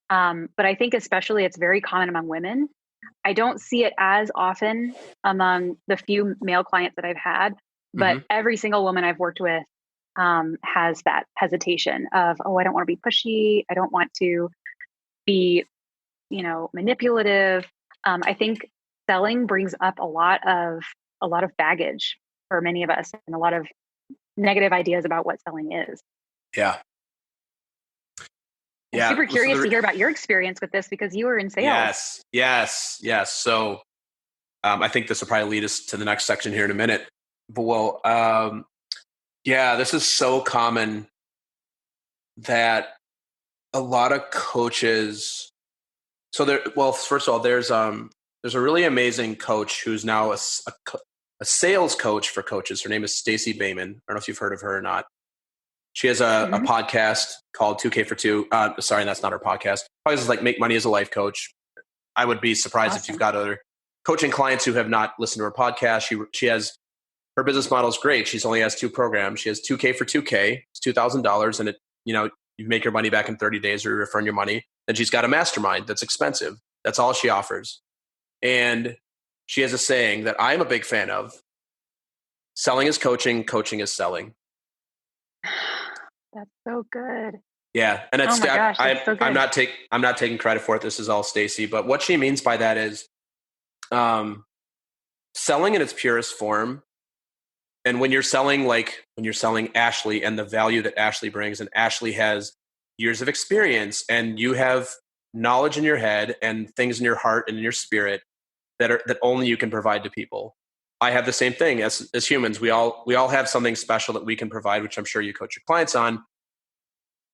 [SPEAKER 2] But I think especially it's very common among women. I don't see it as often among the few male clients that I've had, but
[SPEAKER 1] Mm-hmm.
[SPEAKER 2] every single woman I've worked with has that hesitation of, oh, I don't want to be pushy. I don't want to be, manipulative. I think selling brings up a lot of baggage for many of us and a lot of negative ideas about what selling is.
[SPEAKER 1] Yeah.
[SPEAKER 2] I'm
[SPEAKER 1] Yeah.
[SPEAKER 2] super curious to hear about your experience with this because you were in sales.
[SPEAKER 1] Yes. So I think this will probably lead us to the next section here in a minute. But yeah, this is so common that a lot of coaches. So first of all, there's a really amazing coach who's now a sales coach for coaches. Her name is Stacey Bayman. I don't know if you've heard of her or not. She has a
[SPEAKER 2] Mhm.
[SPEAKER 1] podcast called 2K for 2. Sorry, that's not her podcast. Podcast is like Make Money as a Life Coach. I would be surprised if you've
[SPEAKER 2] Awesome.
[SPEAKER 1] got other coaching clients who have not listened to her podcast. She has her business model is great. She only has 2 programs. She has 2K for 2K. It's $2,000, and you make your money back in 30 days or you refund your money. Then she's got a mastermind that's expensive. That's all she offers. And she has a saying that I'm a big fan of: selling is coaching, coaching is selling.
[SPEAKER 2] That's so good.
[SPEAKER 1] Yeah, and
[SPEAKER 2] Oh my gosh, that's so
[SPEAKER 1] I'm
[SPEAKER 2] good.
[SPEAKER 1] not taking credit for it. This is all Stacey, but what she means by that is selling in its purest form. And when you're selling Ashley and the value that Ashley brings, and Ashley has years of experience, and you have knowledge in your head and things in your heart and in your spirit that only you can provide to people. I have the same thing as humans. We all have something special that we can provide, which I'm sure you coach your clients on.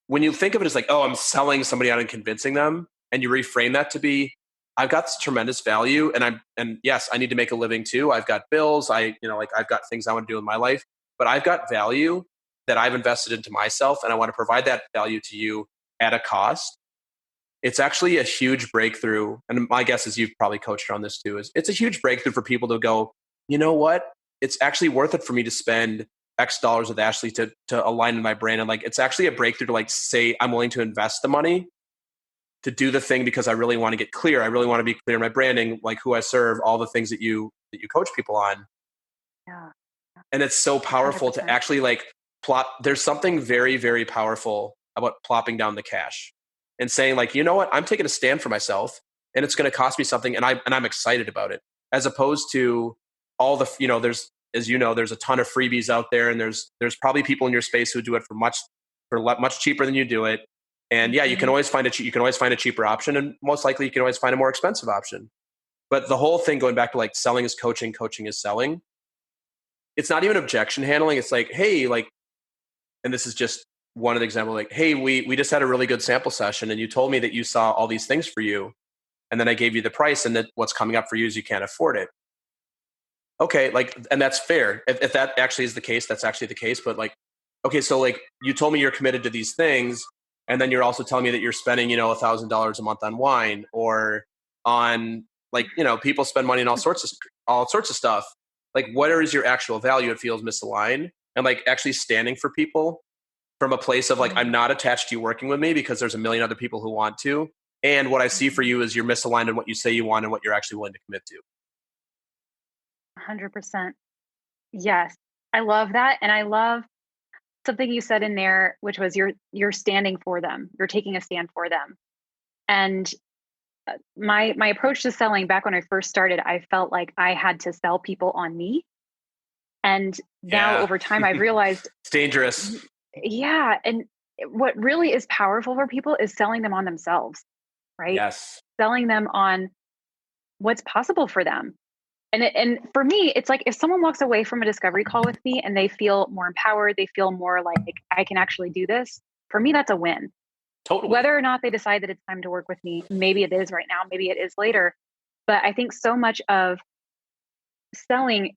[SPEAKER 1] When you think of it as like, oh, I'm selling somebody out and convincing them, and you reframe that to be, I've got this tremendous value, and yes, I need to make a living too. I've got bills. I've got things I want to do in my life, but I've got value that I've invested into myself, and I want to provide that value to you at a cost. It's actually a huge breakthrough. And my guess is you've probably coached on this too, is it's a huge breakthrough for people to go, you know what? It's actually worth it for me to spend X dollars with Ashley to align with my brand. And it's actually a breakthrough to say, I'm willing to invest the money to do the thing because I really want to get clear. I really want to be clear in my branding, like who I serve, all the things that you coach people on.
[SPEAKER 2] Yeah.
[SPEAKER 1] And it's so powerful
[SPEAKER 2] 100%.
[SPEAKER 1] to actually plot. There's something very, very powerful about plopping down the cash and saying you know what, I'm taking a stand for myself, and it's going to cost me something, and I'm excited about it, as opposed to all the there's, as there's a ton of freebies out there, and there's probably people in your space who do it for much cheaper than you do it. And yeah, you can always find a cheaper option, and most likely you can always find a more expensive option. But the whole thing, going back to selling is coaching, coaching is selling. It's not even objection handling. It's hey, and this is just one of the examples, hey, we just had a really good sample session, and you told me that you saw all these things for you, and then I gave you the price, and that what's coming up for you is you can't afford it. Okay, and that's fair. If that actually is the case, that's actually the case. But okay, so you told me you're committed to these things, and then you're also telling me that you're spending $1,000 a month on wine, or on people spend money on all sorts of stuff. What is your actual value? It feels misaligned. And actually standing for people from a place of I'm not attached to you working with me because there's a million other people who want to. And what I see for you is you're misaligned in what you say you want and what you're actually willing to commit to.
[SPEAKER 2] 100%. Yes. I love that. And I love something you said in there, which was you're standing for them. You're taking a stand for them. And my approach to selling back when I first started, I felt like I had to sell people on me. And now over time, I've realized
[SPEAKER 1] it's dangerous.
[SPEAKER 2] Yeah. And what really is powerful for people is selling them on themselves, right?
[SPEAKER 1] Yes.
[SPEAKER 2] Selling them on what's possible for them. And for me, it's like if someone walks away from a discovery call with me and they feel more empowered, they feel more like I can actually do this. For me, that's a win.
[SPEAKER 1] Totally.
[SPEAKER 2] Whether or not they decide that it's time to work with me, maybe it is right now, maybe it is later. But I think so much of selling,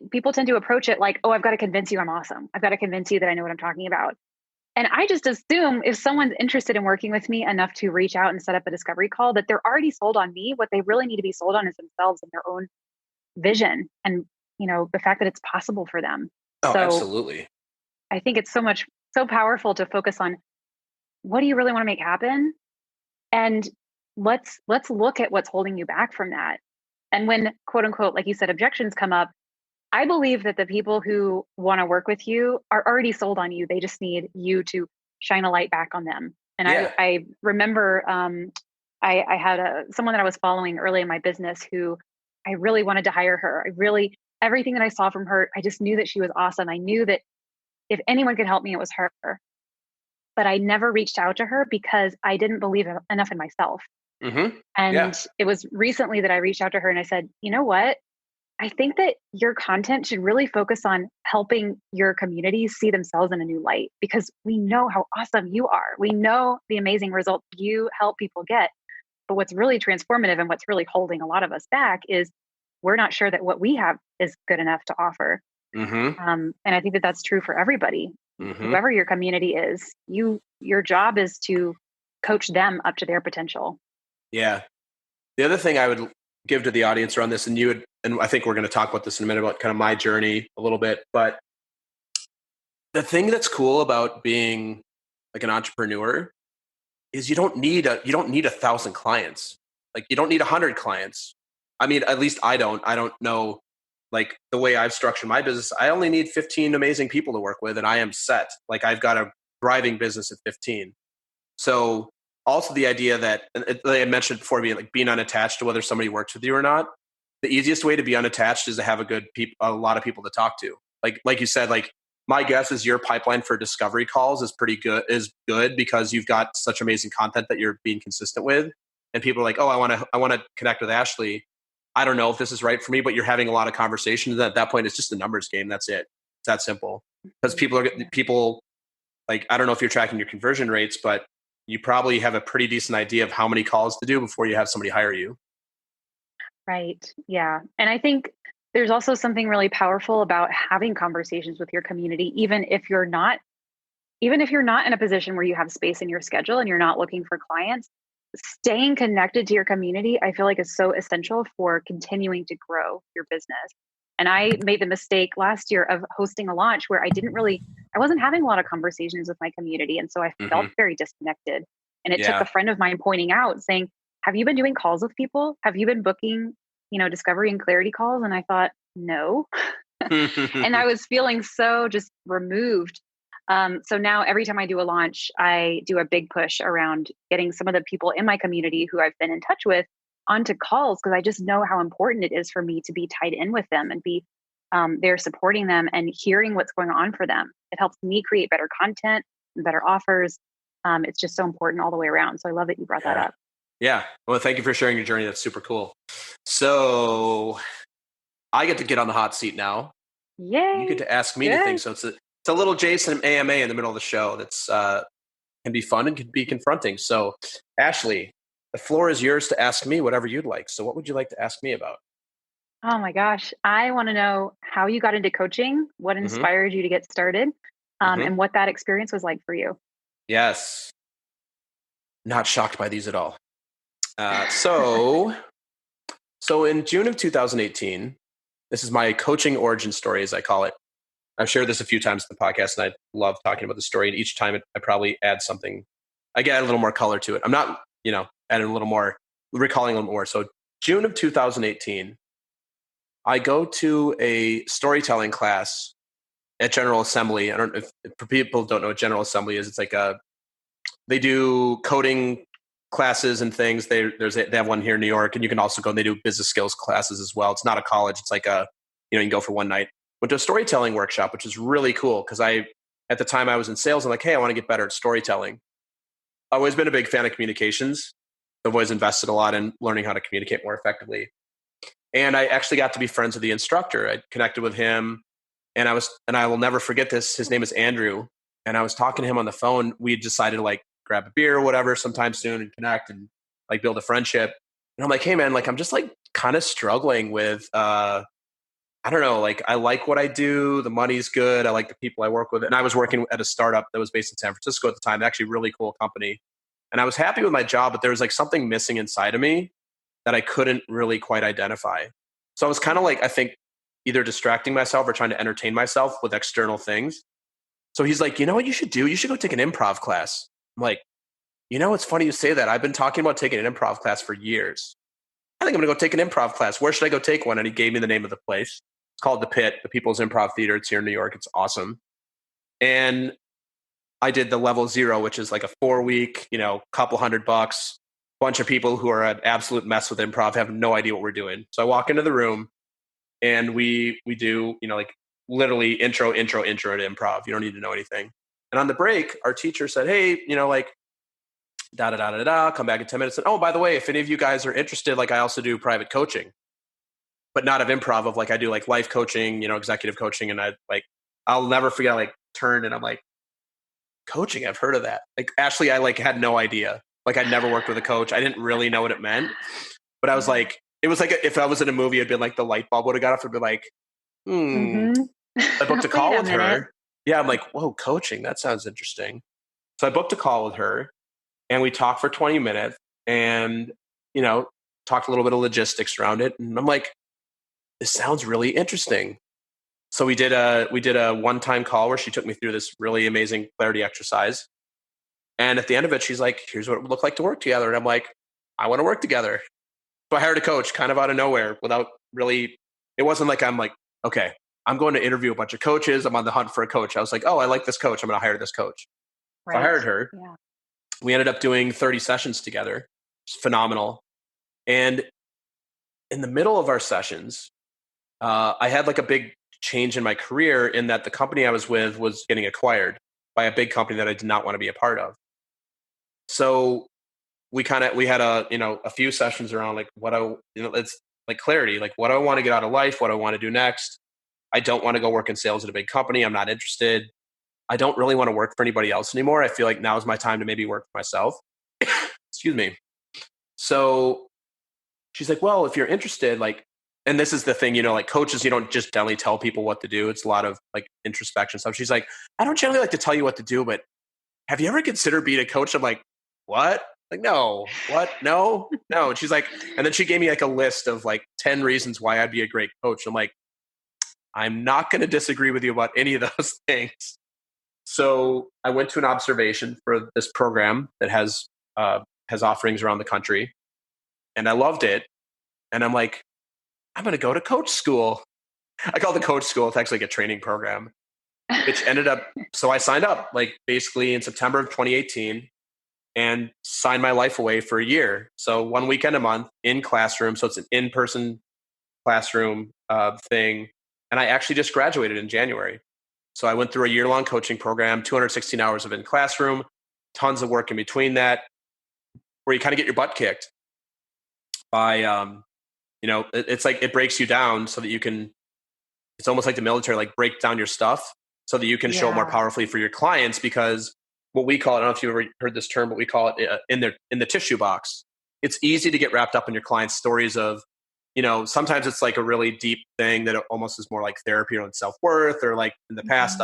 [SPEAKER 2] people tend to approach it like, oh, I've got to convince you I'm awesome. I've got to convince you that I know what I'm talking about. And I just assume if someone's interested in working with me enough to reach out and set up a discovery call, that they're already sold on me. What they really need to be sold on is themselves and their own vision and, the fact that it's possible for them.
[SPEAKER 1] Oh,
[SPEAKER 2] So
[SPEAKER 1] absolutely.
[SPEAKER 2] I think it's so powerful to focus on what do you really want to make happen? And let's look at what's holding you back from that. And when, quote unquote, like you said, objections come up, I believe that the people who want to work with you are already sold on you. They just need you to shine a light back on them. And I remember I had someone that I was following early in my business who I really wanted to hire her. Everything that I saw from her, I just knew that she was awesome. I knew that if anyone could help me, it was her. But I never reached out to her because I didn't believe enough in myself.
[SPEAKER 1] Mm-hmm.
[SPEAKER 2] And it was recently that I reached out to her and I said, you know what? I think that your content should really focus on helping your community see themselves in a new light because we know how awesome you are. We know the amazing results you help people get. But what's really transformative and what's really holding a lot of us back is we're not sure that what we have is good enough to offer.
[SPEAKER 1] Mm-hmm.
[SPEAKER 2] And I think that that's true for everybody.
[SPEAKER 1] Mm-hmm.
[SPEAKER 2] Whoever your community is, your job is to coach them up to their potential.
[SPEAKER 1] Yeah. The other thing I would give to the audience around this, and I think we're going to talk about this in a minute about kind of my journey a little bit, but the thing that's cool about being like an entrepreneur is you don't need 1,000 clients. Like you don't need 100 clients. I mean, at least I don't know, like the way I've structured my business, I only need 15 amazing people to work with and I am set. Like I've got a thriving business at 15. So also the idea that, like I mentioned before, being unattached to whether somebody works with you or not, the easiest way to be unattached is to have a lot of people to talk to. Like you said, like my guess is your pipeline for discovery calls is good because you've got such amazing content that you're being consistent with. And people are like, oh, I want to connect with Ashley. I don't know if this is right for me, but you're having a lot of conversations. And at that point, it's just a numbers game. That's it. It's that simple. Because people like, I don't know if you're tracking your conversion rates, but you probably have a pretty decent idea of how many calls to do before you have somebody hire you.
[SPEAKER 2] Right. Yeah. And I think there's also something really powerful about having conversations with your community, even if you're not in a position where you have space in your schedule and you're not looking for clients. Staying connected to your community, I feel like is so essential for continuing to grow your business. And I made the mistake last year of hosting a launch where I wasn't having a lot of conversations with my community. And so I felt very disconnected. And it took a friend of mine pointing out saying, have you been doing calls with people? Have you been booking, discovery and clarity calls? And I thought, no. And I was feeling so just removed. So now every time I do a launch, I do a big push around getting some of the people in my community who I've been in touch with onto calls because I just know how important it is for me to be tied in with them and be there supporting them and hearing what's going on for them. It helps me create better content and better offers. It's just so important all the way around. So I love that you brought that up.
[SPEAKER 1] Yeah. Well, thank you for sharing your journey. That's super cool. So I get to get on the hot seat now.
[SPEAKER 2] Yay.
[SPEAKER 1] You get to ask me the things. So it's a little Jason AMA in the middle of the show. That's can be fun and can be confronting. So Ashley, the floor is yours to ask me whatever you'd like. So what would you like to ask me about?
[SPEAKER 2] Oh my gosh. I want to know how you got into coaching, what inspired you to get started, and what that experience was like for you.
[SPEAKER 1] Yes. Not shocked by these at all. So in June of 2018, this is my coaching origin story, as I call it. I've shared this a few times in the podcast, and I love talking about the story. And each time I probably add something. I get a little more color to it. I'm not, adding a little more, recalling a little more. So June of 2018, I go to a storytelling class at General Assembly. I don't know if for people who don't know what General Assembly is. It's like they do coding classes and things. They have one here in New York, and you can also go and they do business skills classes as well. It's not a college. It's like you can go for one night. Went to a storytelling workshop, which is really cool because at the time I was in sales. I'm like, hey, I want to get better at storytelling. I've always been a big fan of communications. I've always invested a lot in learning how to communicate more effectively. And I actually got to be friends with the instructor. I connected with him, and I will never forget this. His name is Andrew. And I was talking to him on the phone. We had decided to like grab a beer or whatever sometime soon and connect and like build a friendship. And I'm like, hey man, like I'm just like kind of struggling with, I don't know, like I like what I do. The money's good. I like the people I work with. And I was working at a startup that was based in San Francisco at the time, actually really cool company. And I was happy with my job, but there was like something missing inside of me that I couldn't really quite identify. So I was kind of like, I think either distracting myself or trying to entertain myself with external things. So he's like, you know what you should do? You should go take an improv class. I'm like, it's funny you say that. I've been talking about taking an improv class for years. I think I'm going to go take an improv class. Where should I go take one? And he gave me the name of the place. It's called The Pit, the People's Improv Theater. It's here in New York. It's awesome. And I did the level 0, which is like a 4-week, couple $100, bunch of people who are an absolute mess with improv, have no idea what we're doing. So I walk into the room and we do, like literally intro to improv. You don't need to know anything. And on the break, our teacher said, hey, like come back in 10 minutes. And oh, by the way, if any of you guys are interested, like I also do private coaching, but not of improv, of like I do like life coaching, executive coaching. And I'll never forget, I like turned and I'm like, coaching, I've heard of that. Like Ashley, I like had no idea. Like I'd never worked with a coach. I didn't really know what it meant, but I was like, it was like if I was in a movie, it'd been like the light bulb would have got off. It'd be like, I booked a call with her. Yeah, I'm like, whoa, coaching. That sounds interesting. So I booked a call with her and we talked for 20 minutes and, talked a little bit of logistics around it. And I'm like, this sounds really interesting. So we did a one-time call where she took me through this really amazing clarity exercise. And at the end of it, she's like, here's what it would look like to work together. And I'm like, I want to work together. So I hired a coach kind of out of nowhere without really, it wasn't like I'm like, okay, I'm going to interview a bunch of coaches. I'm on the hunt for a coach. I was like, oh, I like this coach. I'm going to hire this coach. Right. So I hired her. Yeah. We ended up doing 30 sessions together. It's phenomenal. And in the middle of our sessions, I had like a big change in my career in that the company I was with was getting acquired by a big company that I did not want to be a part of. So we had a few sessions around like it's like clarity, like what do I want to get out of life? What do I want to do next? I don't want to go work in sales at a big company. I'm not interested. I don't really want to work for anybody else anymore. I feel like now is my time to maybe work for myself. Excuse me. So she's like, well, if you're interested, like, and this is the thing, like coaches, you don't just generally tell people what to do. It's a lot of like introspection stuff. She's like, I don't generally like to tell you what to do, but have you ever considered being a coach? I'm like, what? Like, no, what? No. And she's like, and then she gave me like a list of like 10 reasons why I'd be a great coach. I'm like, I'm not going to disagree with you about any of those things. So I went to an observation for this program that has offerings around the country, and I loved it. And I'm like, I'm going to go to coach school. I call it the coach school. It's actually like a training program, which ended up, so I signed up like basically in September of 2018 and signed my life away for a year. So 1 weekend a month in classroom. So it's an in-person classroom thing. And I actually just graduated in January. So I went through a year-long coaching program, 216 hours of in classroom, tons of work in between that, where you kind of get your butt kicked by, it's like it breaks you down so that you can, it's almost like the military, like break down your stuff so that you can show more powerfully for your clients. Because what we call it, I don't know if you've ever heard this term, but we call it in the tissue box. It's easy to get wrapped up in your clients' stories of, sometimes it's like a really deep thing that almost is more like therapy or self-worth or like in the past,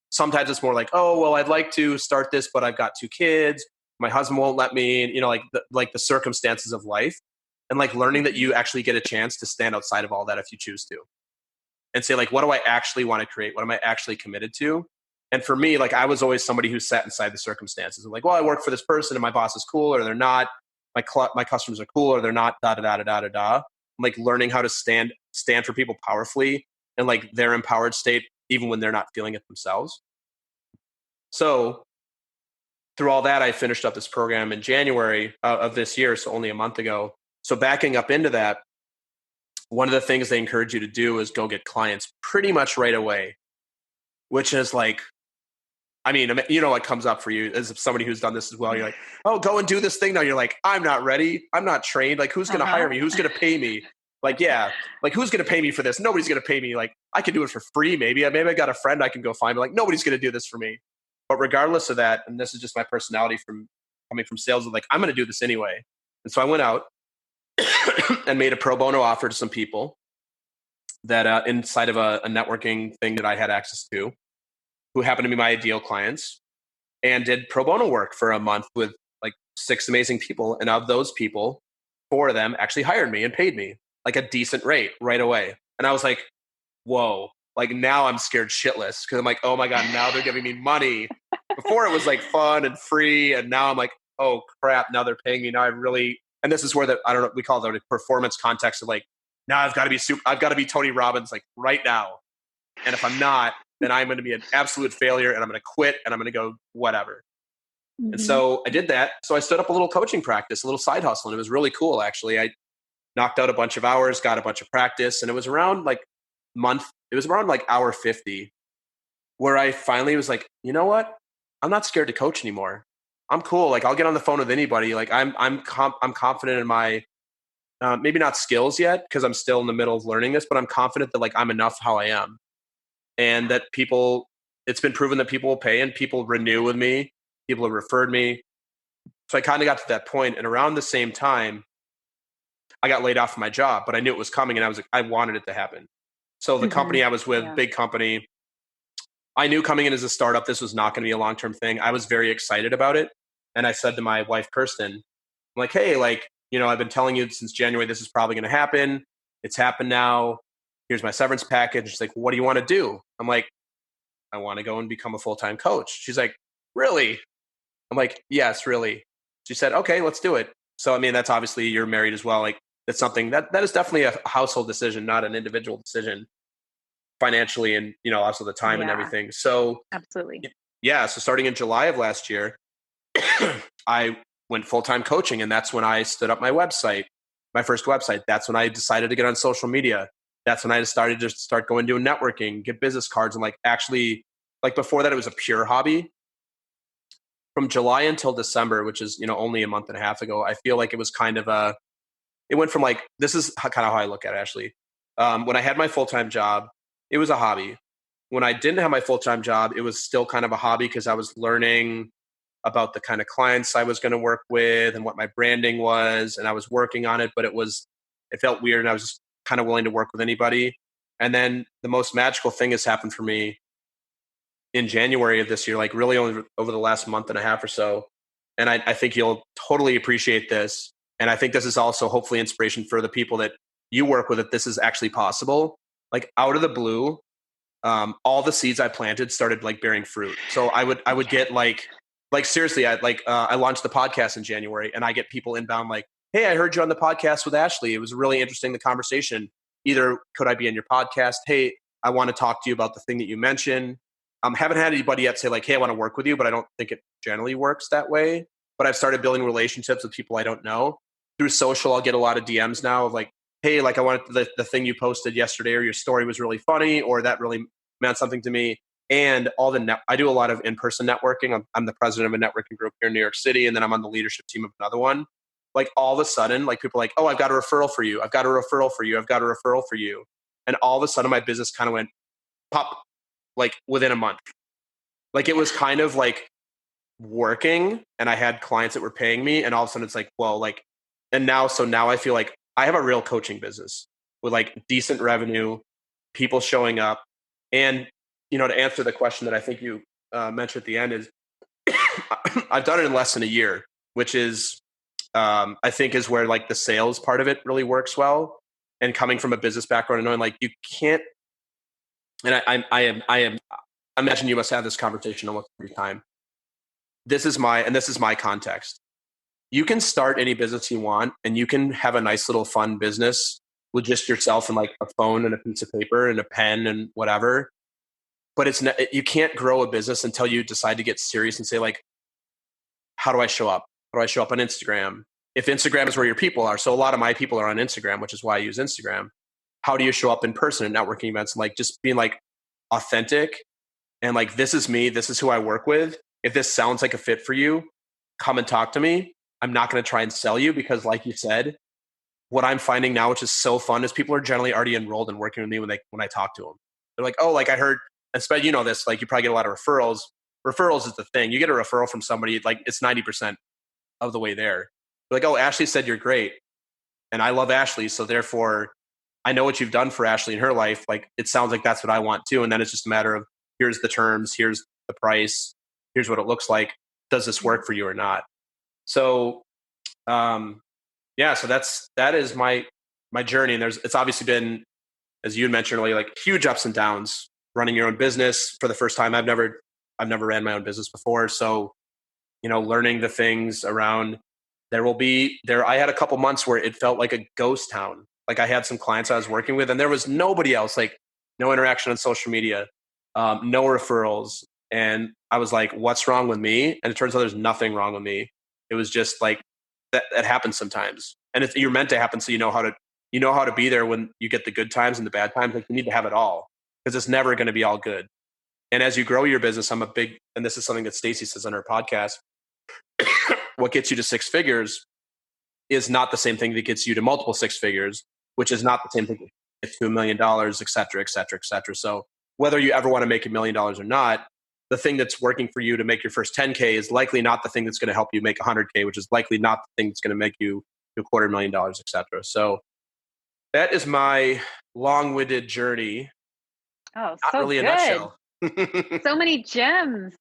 [SPEAKER 1] Sometimes it's more like, oh, well, I'd like to start this, but I've got 2 kids. My husband won't let me, like the circumstances of life. And like learning that you actually get a chance to stand outside of all that if you choose to. And say like, what do I actually want to create? What am I actually committed to? And for me, like I was always somebody who sat inside the circumstances. I'm like, well, I work for this person and my boss is cool or they're not. My customers are cool or they're not, I'm like learning how to stand for people powerfully and like their empowered state, even when they're not feeling it themselves. So through all that, I finished up this program in January of this year. So only a month ago. So backing up into that, one of the things they encourage you to do is go get clients pretty much right away, which is like, I mean, what comes up for you as somebody who's done this as well. You're like, oh, go and do this thing now. You're like, I'm not ready. I'm not trained. Like, who's going to hire me? Who's going to pay me? Like, yeah, like who's going to pay me for this? Nobody's going to pay me. Like, I can do it for free. Maybe I got a friend I can go find, but like, nobody's going to do this for me. But regardless of that, and this is just my personality from coming from sales, like, I'm going to do this anyway. And so I went out and made a pro bono offer to some people that inside of a networking thing that I had access to, who happened to be my ideal clients, and did pro bono work for a month with like 6 amazing people. And of those people, 4 of them actually hired me and paid me like a decent rate right away. And I was like, whoa, like now I'm scared shitless because I'm like, oh my God, now they're giving me money. Before it was like fun and free. And now I'm like, oh crap, now they're paying me. Now I really, and this is where I don't know, we call it the performance context of like, now I've got to be Tony Robbins like right now. And if I'm not, then I'm going to be an absolute failure and I'm going to quit and I'm going to go whatever. Mm-hmm. And so I did that. So I stood up a little coaching practice, a little side hustle. And it was really cool. Actually, I knocked out a bunch of hours, got a bunch of practice. And it was around like hour 50 where I finally was like, you know what? I'm not scared to coach anymore. I'm cool. Like I'll get on the phone with anybody. Like I'm confident in my, maybe not skills yet, because I'm still in the middle of learning this, but I'm confident that like I'm enough how I am. And that it's been proven that people will pay and people renew with me. People have referred me. So I kind of got to that point. And around the same time, I got laid off from my job, but I knew it was coming and I was like, I wanted it to happen. So the company I was with, big company, I knew coming in as a startup, this was not going to be a long-term thing. I was very excited about it. And I said to my wife, Kirsten, I'm like, hey, like, I've been telling you since January, this is probably going to happen. It's happened now. Here's my severance package. She's like, well, what do you want to do? I'm like, I want to go and become a full-time coach. She's like, really? I'm like, yes, really. She said, okay, let's do it. So, I mean, that's obviously you're married as well. Like that's something that is definitely a household decision, not an individual decision financially and, also the time and everything. So
[SPEAKER 2] absolutely.
[SPEAKER 1] Yeah. So starting in July of last year, I went full-time coaching and that's when I stood up my website, my first website. That's when I decided to get on social media. That's when I started to start going to networking, get business cards. And like, actually, like before that, it was a pure hobby. From July until December, which is, only a month and a half ago, I feel like it was kind of it went from like, this is kind of how I look at it, Ashley. When I had my full-time job, it was a hobby. When I didn't have my full-time job, it was still kind of a hobby because I was learning about the kind of clients I was going to work with and what my branding was. And I was working on it, but it felt weird. And I was just kind of willing to work with anybody. And then the most magical thing has happened for me in January of this year, like really only over the last month and a half or so. And I think you'll totally appreciate this. And I think this is also hopefully inspiration for the people that you work with, that this is actually possible. Like out of the blue, all the seeds I planted started like bearing fruit. So I would get like seriously, I launched the podcast in January and I get people inbound like, hey, I heard you on the podcast with Ashley. It was really interesting, the conversation. Either could I be in your podcast? Hey, I want to talk to you about the thing that you mentioned. Haven't had anybody yet say like, hey, I want to work with you, but I don't think it generally works that way. But I've started building relationships with people I don't know. Through social, I'll get a lot of DMs now of like, hey, like I wanted the thing you posted yesterday or your story was really funny or that really meant something to me. And I do a lot of in-person networking. I'm the president of a networking group here in New York City. And then I'm on the leadership team of another one. Like all of a sudden, like people are like, oh, I've got a referral for you. I've got a referral for you. I've got a referral for you. And all of a sudden my business kind of went pop, like within a month. Like it was kind of like working and I had clients that were paying me and all of a sudden it's like, well, like, and now I feel like I have a real coaching business with like decent revenue, people showing up. And, to answer the question that I think you mentioned at the end is I've done it in less than a year, which is, I think is where like the sales part of it really works well. And coming from a business background and knowing like you can't, and I imagine you must have this conversation almost every time. This is my context. You can start any business you want and you can have a nice little fun business with just yourself and like a phone and a piece of paper and a pen and whatever. But you can't grow a business until you decide to get serious and say like, how do I show up? How do I show up on Instagram? If Instagram is where your people are, so a lot of my people are on Instagram, which is why I use Instagram. How do you show up in person at networking events? And like just being like authentic and like, this is me, this is who I work with. If this sounds like a fit for you, come and talk to me. I'm not going to try and sell you because like you said, what I'm finding now, which is so fun, is people are generally already enrolled and working with me when I talk to them. They're like, oh, like I heard, especially, you know, this, like you probably get a lot of referrals. Referrals is the thing. You get a referral from somebody, like it's 90% of the way there. They're like, oh, Ashley said you're great. And I love Ashley. So therefore I know what you've done for Ashley in her life. Like it sounds like that's what I want too. And then it's just a matter of here's the terms, here's the price, here's what it looks like. Does this work for you or not? So, yeah, so that is my journey. And it's obviously been, as you had mentioned earlier, like huge ups and downs running your own business for the first time. I've never ran my own business before. So, you know, learning the things around I had a couple months where it felt like a ghost town. Like I had some clients I was working with and there was nobody else, like no interaction on social media, no referrals. And I was like, what's wrong with me? And it turns out there's nothing wrong with me. It was just like, that happens sometimes. And you're meant to happen. So you know how to be there when you get the good times and the bad times. Like you need to have it all because it's never going to be all good. And as you grow your business, and this is something that Stacy says on her podcast, what gets you to six figures is not the same thing that gets you to multiple six figures, which is not the same thing that gets to $1 million, et cetera, et cetera, et cetera. So whether you ever want to make $1 million or not, the thing that's working for you to make your first 10K is likely not the thing that's going to help you make 100K, which is likely not the thing that's going to make you $250,000, et cetera. So that is my long-winded journey.
[SPEAKER 2] Oh,
[SPEAKER 1] not
[SPEAKER 2] so
[SPEAKER 1] really
[SPEAKER 2] good.
[SPEAKER 1] A nutshell.
[SPEAKER 2] So many gems.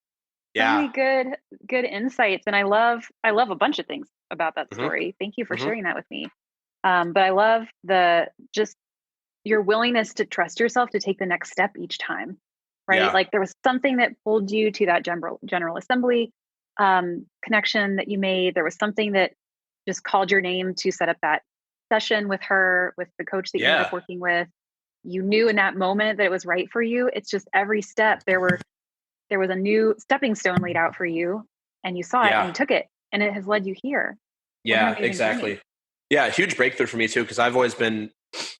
[SPEAKER 1] Yeah.
[SPEAKER 2] So many good insights. And I love a bunch of things about that story. Thank you for
[SPEAKER 1] Mm-hmm.
[SPEAKER 2] sharing that with me. But I love just your willingness to trust yourself to take the next step each time, right?
[SPEAKER 1] Yeah.
[SPEAKER 2] Like there was something that pulled you to that general assembly connection that you made. There was something that just called your name to set up that session with the coach that you ended up working with. You knew in that moment that it was right for you. It's just every step there was a new stepping stone laid out for you and you saw it and you took it and it has led you here.
[SPEAKER 1] Yeah, exactly.
[SPEAKER 2] Journey.
[SPEAKER 1] Yeah, huge breakthrough for me too, because I've always been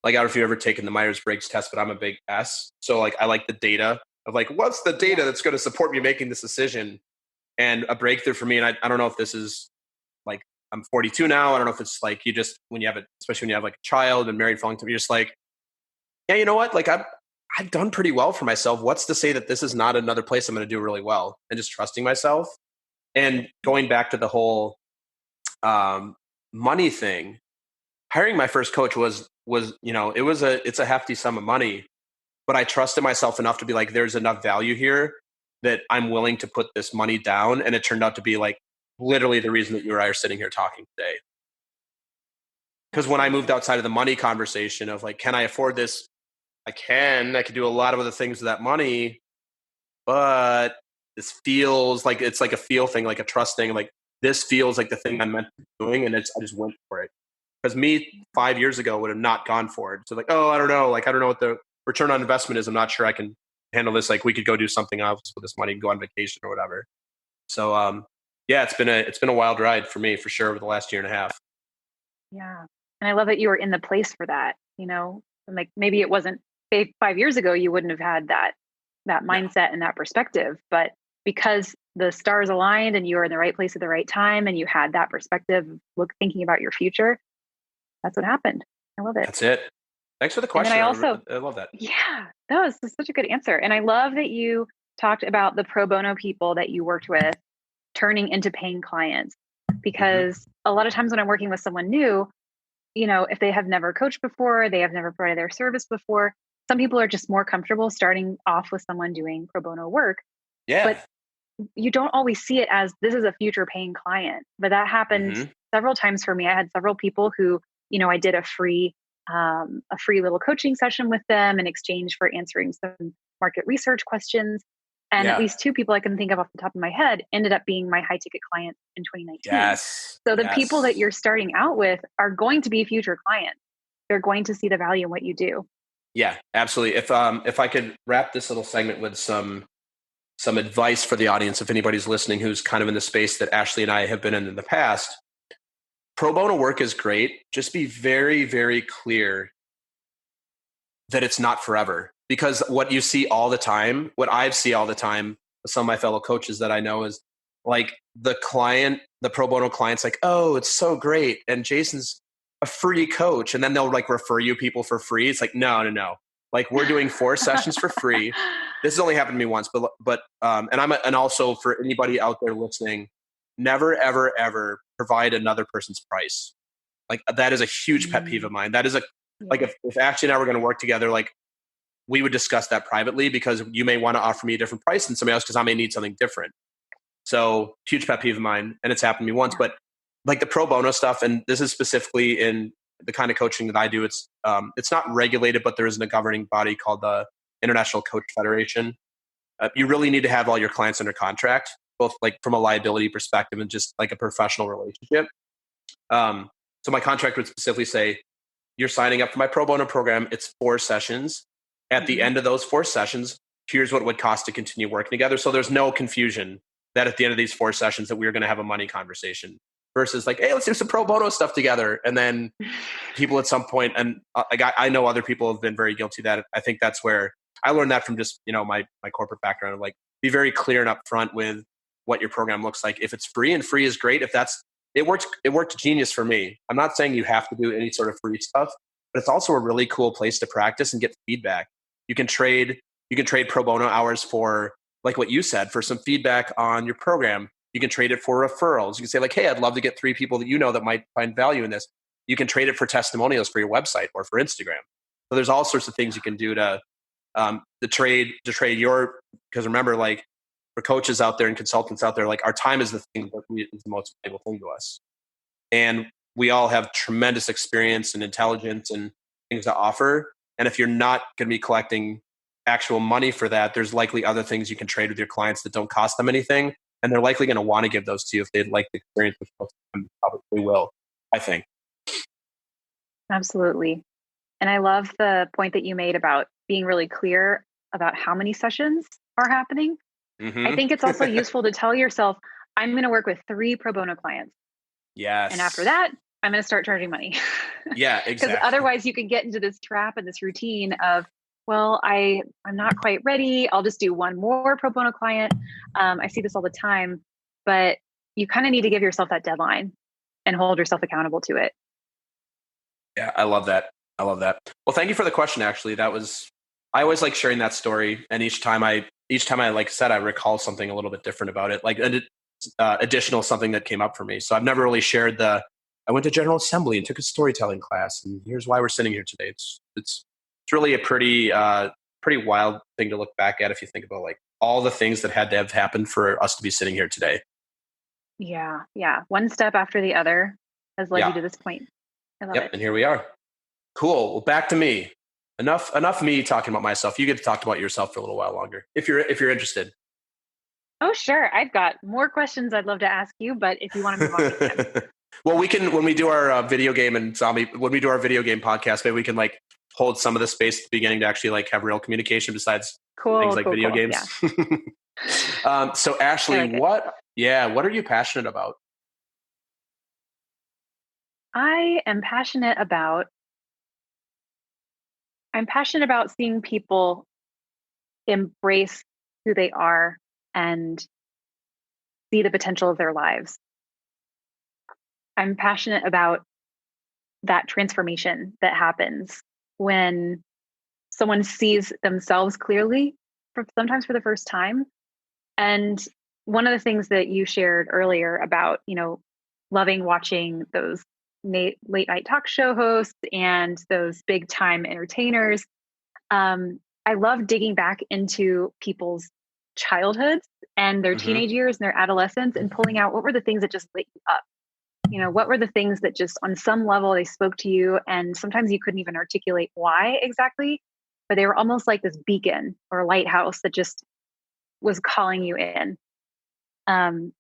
[SPEAKER 1] like, I don't know if you've ever taken the Myers-Briggs test, but I'm a big S. So like, I like the data of like, what's the data that's going to support me making this decision? And a breakthrough for me, and I don't know if this is like, I'm 42 now. I don't know if it's like, especially when you have like a child and married for a long time, you're just like, yeah, you know what? Like I've done pretty well for myself. What's to say that this is not another place I'm going to do really well? And just trusting myself. And going back to the whole money thing, hiring my first coach was it's a hefty sum of money, but I trusted myself enough to be like, there's enough value here that I'm willing to put this money down. And it turned out to be like literally the reason that you and I are sitting here talking today. Because when I moved outside of the money conversation of like, can I afford this? I could do a lot of other things with that money, but this feels like it's like a feel thing, like a trust thing. Like this feels like the thing I'm meant to be doing. And I just went for it. Because me 5 years ago would have not gone for it. So like, oh, I don't know. Like, I don't know what the return on investment is. I'm not sure I can handle this. Like we could go do something else with this money and go on vacation or whatever. So, yeah, it's been a wild ride for me for sure over the last year and a half.
[SPEAKER 2] Yeah. And I love that you were in the place for that, like maybe it wasn't 5 years ago, you wouldn't have had that mindset and that perspective, but because the stars aligned and you were in the right place at the right time and you had that perspective, thinking about your future, that's what happened. I love it.
[SPEAKER 1] That's it. Thanks for the question. I love that.
[SPEAKER 2] Yeah, that was such a good answer. And I love that you talked about the pro bono people that you worked with turning into paying clients, because a lot of times when I'm working with someone new, if they have never coached before, they have never provided their service before, some people are just more comfortable starting off with someone doing pro bono work.
[SPEAKER 1] Yeah.
[SPEAKER 2] But you don't always see it as this is a future paying client. But that happened several times for me. I had several people who, I did a free little coaching session with them in exchange for answering some market research questions. And at least 2 people I can think of off the top of my head ended up being my high ticket clients in 2019.
[SPEAKER 1] Yes.
[SPEAKER 2] So the people that you're starting out with are going to be future clients. They're going to see the value in what you do.
[SPEAKER 1] Yeah, absolutely. If I could wrap this little segment with some some advice for the audience, if anybody's listening who's kind of in the space that Ashley and I have been in the past, pro bono work is great. Just be very, very clear that it's not forever. Because what you see all the time, what I see all the time with some of my fellow coaches that I know is like the pro bono client's like, oh, it's so great. And Jason's a free coach. And then they'll like refer you people for free. It's like, no. Like we're doing 4 sessions for free. This has only happened to me once, and also for anybody out there listening, never, ever, ever provide another person's price. Like that is a huge pet peeve of mine. That is like if Ashley and I were going to work together, like we would discuss that privately because you may want to offer me a different price than somebody else because I may need something different. So huge pet peeve of mine, and it's happened to me once. But like the pro bono stuff, and this is specifically in the kind of coaching that I do, it's not regulated, but there isn't a governing body called the International Coach Federation. You really need to have all your clients under contract, both like from a liability perspective and just like a professional relationship. So my contract would specifically say, you're signing up for my pro bono program. It's 4 sessions. At the end of those 4 sessions, here's what it would cost to continue working together. So there's no confusion that at the end of these 4 sessions that we're going to have a money conversation versus like, hey, let's do some pro bono stuff together. And then people at some point, and I know other people have been very guilty of that. I think that's where I learned that from just, my corporate background of like, be very clear and upfront with what your program looks like. If it's free, and free is great. It worked genius for me. I'm not saying you have to do any sort of free stuff, but it's also a really cool place to practice and get feedback. You can trade pro bono hours for, like what you said, for some feedback on your program. You can trade it for referrals. You can say like, hey, I'd love to get 3 people that that might find value in this. You can trade it for testimonials for your website or for Instagram. So there's all sorts of things you can do to trade your, because remember, like for coaches out there and consultants out there, like our time is the thing that is the most valuable thing to us. And we all have tremendous experience and intelligence and things to offer. And if you're not going to be collecting actual money for that, there's likely other things you can trade with your clients that don't cost them anything. And they're likely going to want to give those to you if they'd like the experience, which most of them probably will, I think.
[SPEAKER 2] Absolutely. And I love the point that you made about being really clear about how many sessions are happening. I think it's also useful to tell yourself, I'm going to work with 3 pro bono clients.
[SPEAKER 1] Yes.
[SPEAKER 2] And after that, I'm going to start charging money.
[SPEAKER 1] Yeah, exactly.
[SPEAKER 2] Because otherwise you can get into this trap and this routine of, well, I'm not quite ready. I'll just do 1 more pro bono client. I see this all the time, but you kind of need to give yourself that deadline and hold yourself accountable to it.
[SPEAKER 1] Yeah, I love that. Well, thank you for the question. Actually, I always like sharing that story. And each time I, like I said, I recall something a little bit different about it, like an additional something that came up for me. So I've never really shared I went to General Assembly and took a storytelling class, and here's why we're sitting here today. It's really a pretty wild thing to look back at if you think about like all the things that had to have happened for us to be sitting here today.
[SPEAKER 2] Yeah. One step after the other has led you to this point. I love it.
[SPEAKER 1] And here we are. Cool. Well, back to me. Enough me talking about myself. You get to talk about yourself for a little while longer if you're interested.
[SPEAKER 2] Oh, sure. I've got more questions I'd love to ask you, but if you want to move on, we can.
[SPEAKER 1] Well, we can, when we do our video game podcast, maybe we can like hold some of the space at the beginning to actually like have real communication besides things like video games. Yeah. So Ashley, what are you passionate about?
[SPEAKER 2] I'm passionate about seeing people embrace who they are and see the potential of their lives. I'm passionate about that transformation that happens when someone sees themselves clearly, sometimes for the first time. And one of the things that you shared earlier about, loving watching those late night talk show hosts and those big time entertainers. I love digging back into people's childhoods and their teenage years and their adolescence and pulling out what were the things that just lit you up. What were the things that just on some level they spoke to you, and sometimes you couldn't even articulate why exactly, but they were almost like this beacon or lighthouse that just was calling you in. And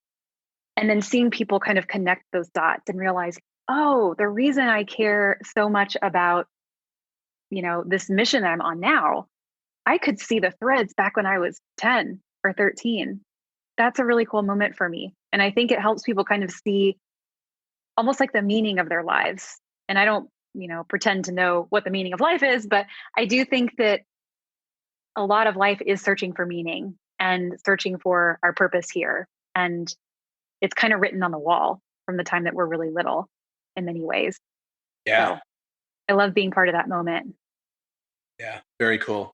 [SPEAKER 2] then seeing people kind of connect those dots and realize, oh, the reason I care so much about, this mission that I'm on now, I could see the threads back when I was 10 or 13. That's a really cool moment for me. And I think it helps people kind of see almost like the meaning of their lives. And I don't, pretend to know what the meaning of life is, but I do think that a lot of life is searching for meaning and searching for our purpose here. And it's kind of written on the wall from the time that we're really little in many ways.
[SPEAKER 1] Yeah.
[SPEAKER 2] So I love being part of that moment.
[SPEAKER 1] Yeah. Very cool.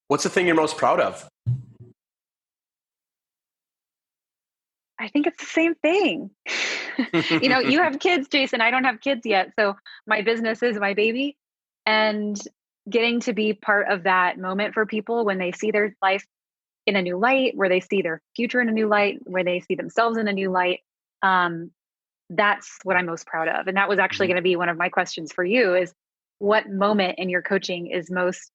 [SPEAKER 1] What's the thing you're most proud of?
[SPEAKER 2] I think it's the same thing. You have kids, Jason. I don't have kids yet. So my business is my baby. And getting to be part of that moment for people when they see their life in a new light, where they see their future in a new light, where they see themselves in a new light. That's what I'm most proud of. And that was actually going to be one of my questions for you is what moment in your coaching is most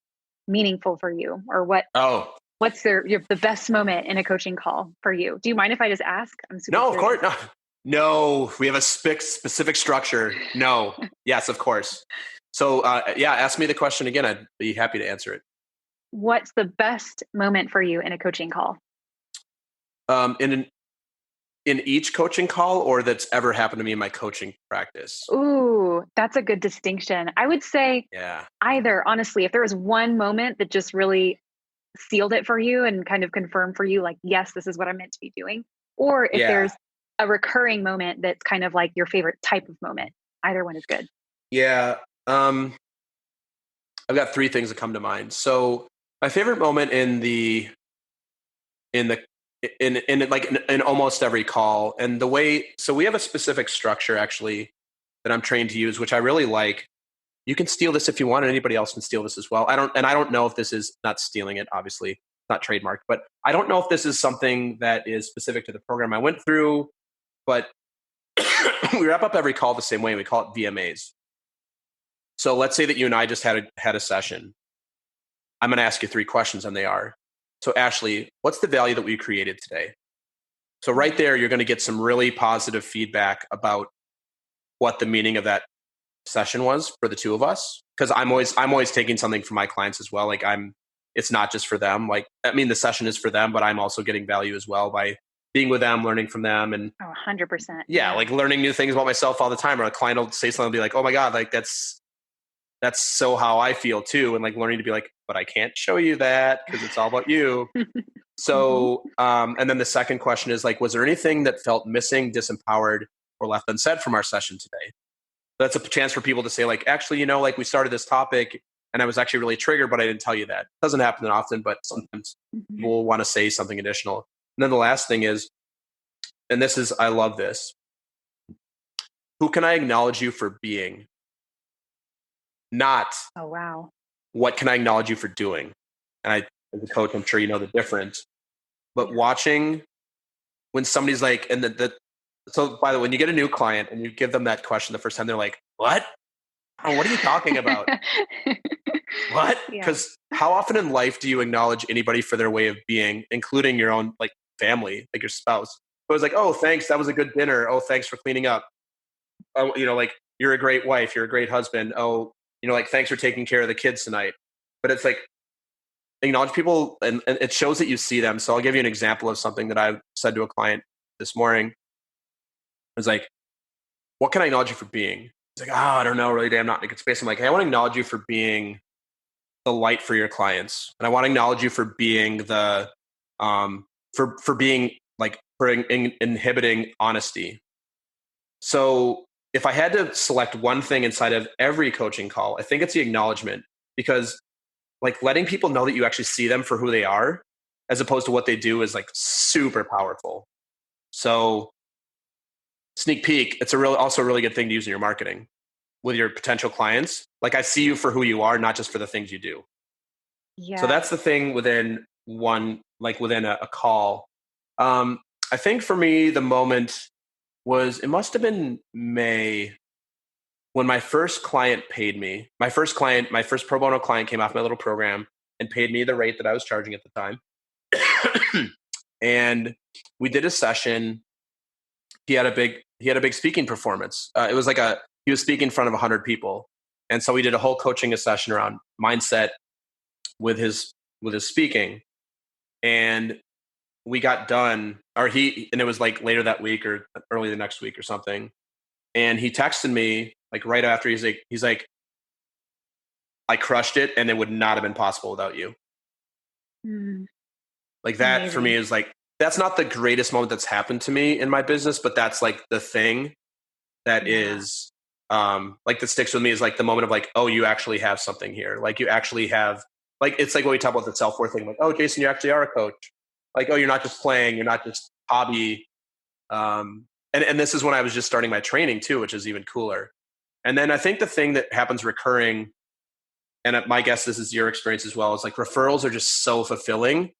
[SPEAKER 2] meaningful for you, or what's the best moment in a coaching call for you? Do you mind if I just ask? I'm super
[SPEAKER 1] No,
[SPEAKER 2] curious.
[SPEAKER 1] of course. No, we have a specific structure. No. Yes, of course. So ask me the question again. I'd be happy to answer it.
[SPEAKER 2] What's the best moment for you in a coaching call?
[SPEAKER 1] In each coaching call, or that's ever happened to me in my coaching practice?
[SPEAKER 2] Ooh, that's a good distinction. I would say either, honestly, if there was one moment that just really sealed it for you and kind of confirmed for you, like, yes, this is what I'm meant to be doing. Or if there's a recurring moment that's kind of like your favorite type of moment, either one is good.
[SPEAKER 1] Yeah. I've got three things that come to mind. So my favorite moment in almost every call, and the way, so we have a specific structure actually that I'm trained to use, which I really like. You can steal this if you want, and anybody else can steal this as well. I don't know if this is not stealing it, obviously not trademarked, but I don't know if this is something that is specific to the program I went through, but we wrap up every call the same way. We call it VMAs. So let's say that you and I just had a session. I'm going to ask you three questions, and they are, so Ashley, what's the value that we created today? So right there, you're going to get some really positive feedback about what the meaning of that session was for the two of us. Because I'm always taking something from my clients as well. Like it's not just for them. Like, I mean, the session is for them, but I'm also getting value as well by being with them, learning from them. And
[SPEAKER 2] 100%.
[SPEAKER 1] Yeah, like learning new things about myself all the time. Or a client will say something and be like, oh my God, like that's so how I feel too. And like learning to be like, but I can't show you that because it's all about you. So, and then the second question is like, was there anything that felt missing, disempowered, or left unsaid from our session today? That's a chance for people to say like, actually, like we started this topic and I was actually really triggered, but I didn't tell you that. It doesn't happen that often, but sometimes people will want to say something additional. And then the last thing is, and this is, I love this. Who can I acknowledge you for being? Not,
[SPEAKER 2] oh, wow.
[SPEAKER 1] What can I acknowledge you for doing? And as a coach, I'm sure you know the difference. But watching when somebody's like, and so by the way, when you get a new client and you give them that question the first time, they're like, what? Oh, what are you talking about? What? Because how often in life do you acknowledge anybody for their way of being, including your own like family, like your spouse? It was like, oh, thanks, that was a good dinner. Oh, thanks for cleaning up. Oh, like you're a great wife, you're a great husband. Oh, like thanks for taking care of the kids tonight. But it's like acknowledge people, and it shows that you see them. So I'll give you an example of something that I said to a client this morning. It was like, what can I acknowledge you for being? It's like, I don't know, really, I'm not in a good space. I'm like, hey, I want to acknowledge you for being the light for your clients. And I want to acknowledge you for being the, for being like, for inhibiting honesty. So if I had to select one thing inside of every coaching call, I think it's the acknowledgement, because like letting people know that you actually see them for who they are, as opposed to what they do, is like super powerful. So sneak peek, it's also a really good thing to use in your marketing with your potential clients. Like, I see you for who you are, not just for the things you do. Yeah. So that's the thing within a call. I think for me, the moment was, it must have been May, when my first client paid me. My first pro bono client came off my little program and paid me the rate that I was charging at the time. And we did a session. He had a big speaking performance. It was like he was speaking in front of 100 people. And so we did a whole coaching session around mindset with his speaking. And we got done, and it was like later that week or early the next week or something. And he texted me like right after. He's like, I crushed it, and it would not have been possible without you. Like that
[SPEAKER 2] Amazing.
[SPEAKER 1] for me is like, that's not the greatest moment that's happened to me in my business, but that's like the thing that is like that sticks with me is like the moment of like, oh, you actually have something here. Like you actually have, like, it's like when we talk about the self-worth thing, like, oh, Jason, you actually are a coach. Like, oh, you're not just playing, you're not just hobby. And this is when I was just starting my training too, which is even cooler. And then I think the thing that happens recurring, and my guess this is your experience as well, is like referrals are just so fulfilling.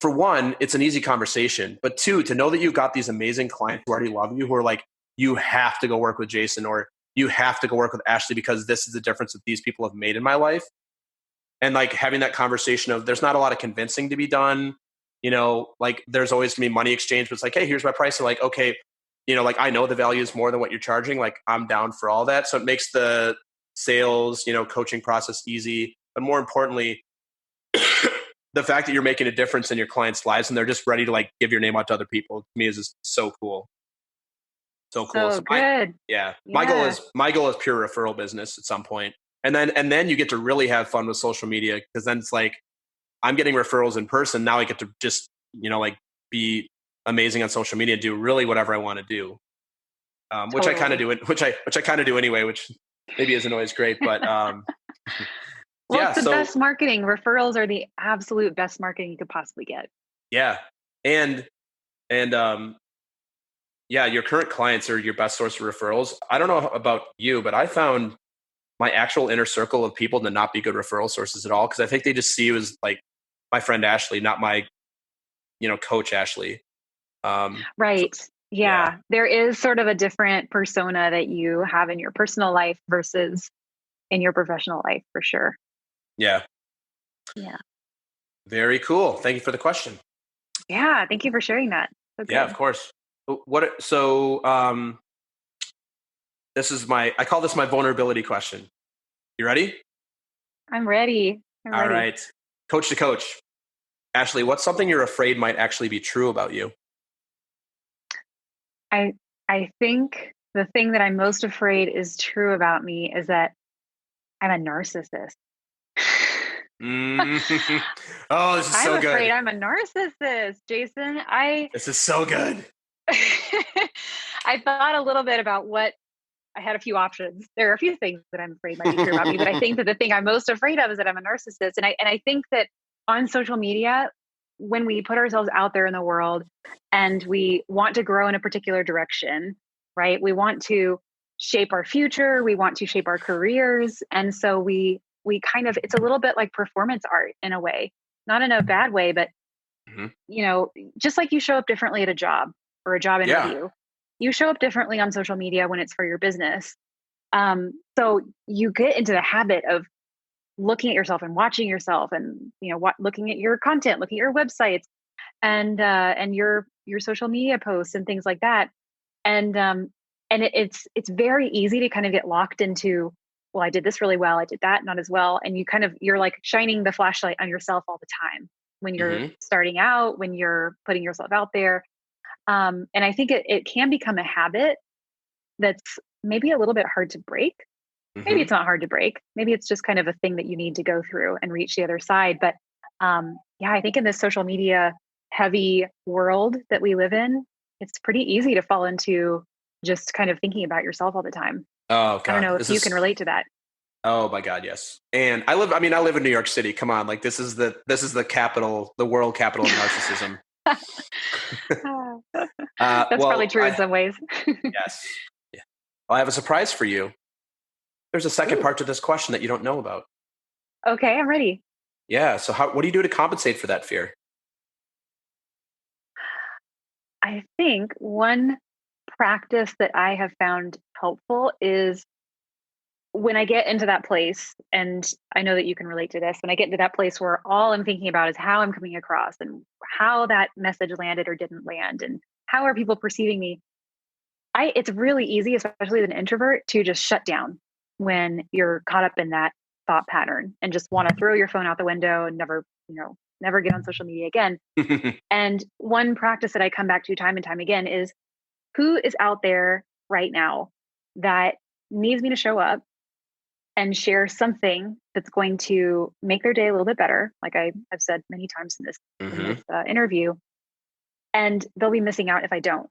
[SPEAKER 1] For one, it's an easy conversation, but two, to know that you've got these amazing clients who already love you, who are like, you have to go work with Jason, or you have to go work with Ashley because this is the difference that these people have made in my life. And like having that conversation of there's not a lot of convincing to be done, like there's always gonna be money exchange, but it's like, hey, here's my price. And like, okay, like I know the value is more than what you're charging. Like I'm down for all that. So it makes the sales, coaching process easy. But more importantly, the fact that you're making a difference in your clients' lives and they're just ready to like give your name out to other people, to me is just so cool. So cool.
[SPEAKER 2] So good.
[SPEAKER 1] My goal is pure referral business at some point. And then you get to really have fun with social media, because then it's like I'm getting referrals in person. Now I get to just, like be amazing on social media and do really whatever I want to do. Which I kind of do it, which I kind of do anyway, which maybe isn't always great, but
[SPEAKER 2] well, it's the best marketing. Referrals are the absolute best marketing you could possibly get.
[SPEAKER 1] Yeah. And your current clients are your best source of referrals. I don't know about you, but I found my actual inner circle of people to not be good referral sources at all, because I think they just see you as like my friend Ashley, not my, coach Ashley.
[SPEAKER 2] Right. Yeah. There is sort of a different persona that you have in your personal life versus in your professional life, for sure.
[SPEAKER 1] Yeah.
[SPEAKER 2] Yeah.
[SPEAKER 1] Very cool. Thank you for the question.
[SPEAKER 2] Yeah. Thank you for sharing that. So
[SPEAKER 1] yeah, of course. I call this my vulnerability question. You ready?
[SPEAKER 2] I'm ready.
[SPEAKER 1] All right. Coach to coach. Ashley, what's something you're afraid might actually be true about you?
[SPEAKER 2] I think the thing that I'm most afraid is true about me is that I'm a narcissist.
[SPEAKER 1] Oh, this is so good.
[SPEAKER 2] I'm afraid I'm a narcissist, Jason.
[SPEAKER 1] This is so good.
[SPEAKER 2] I thought a little bit about I had a few options. There are a few things that I'm afraid might be true about me, but I think that the thing I'm most afraid of is that I'm a narcissist. And I think that on social media, when we put ourselves out there in the world and we want to grow in a particular direction, right? We want to shape our future. We want to shape our careers. And so we kind of, it's a little bit like performance art in a way, not in a bad way, but just like you show up differently at a job or a job interview, you show up differently on social media when it's for your business. So you get into the habit of looking at yourself and watching yourself and, looking at your content, looking at your websites and your social media posts and things like that. And it's very easy to kind of get locked into, well, I did this really well, I did that not as well. And you're like shining the flashlight on yourself all the time when you're starting out, when you're putting yourself out there. And I think it can become a habit that's maybe a little bit hard to break. Maybe it's not hard to break. Maybe it's just kind of a thing that you need to go through and reach the other side. But I think in this social media heavy world that we live in, it's pretty easy to fall into just kind of thinking about yourself all the time.
[SPEAKER 1] Oh, God.
[SPEAKER 2] I don't know if you can relate to that.
[SPEAKER 1] Oh my God, yes. And I live in New York City. Come on, like this is the capital, the world capital of narcissism.
[SPEAKER 2] That's probably true in some ways.
[SPEAKER 1] Yes. Yeah. Well, I have a surprise for you. There's a second part to this question that you don't know about.
[SPEAKER 2] Okay, I'm ready.
[SPEAKER 1] Yeah. So what do you do to compensate for that fear?
[SPEAKER 2] I think one practice that I have found helpful is when I get into that place, and I know that you can relate to this, when I get into that place where all I'm thinking about is how I'm coming across and how that message landed or didn't land and how are people perceiving me. It's really easy, especially as an introvert, to just shut down when you're caught up in that thought pattern and just want to throw your phone out the window and never, never get on social media again. And one practice that I come back to time and time again is, who is out there right now that needs me to show up and share something that's going to make their day a little bit better, like I've said many times in this interview, and they'll be missing out if I don't.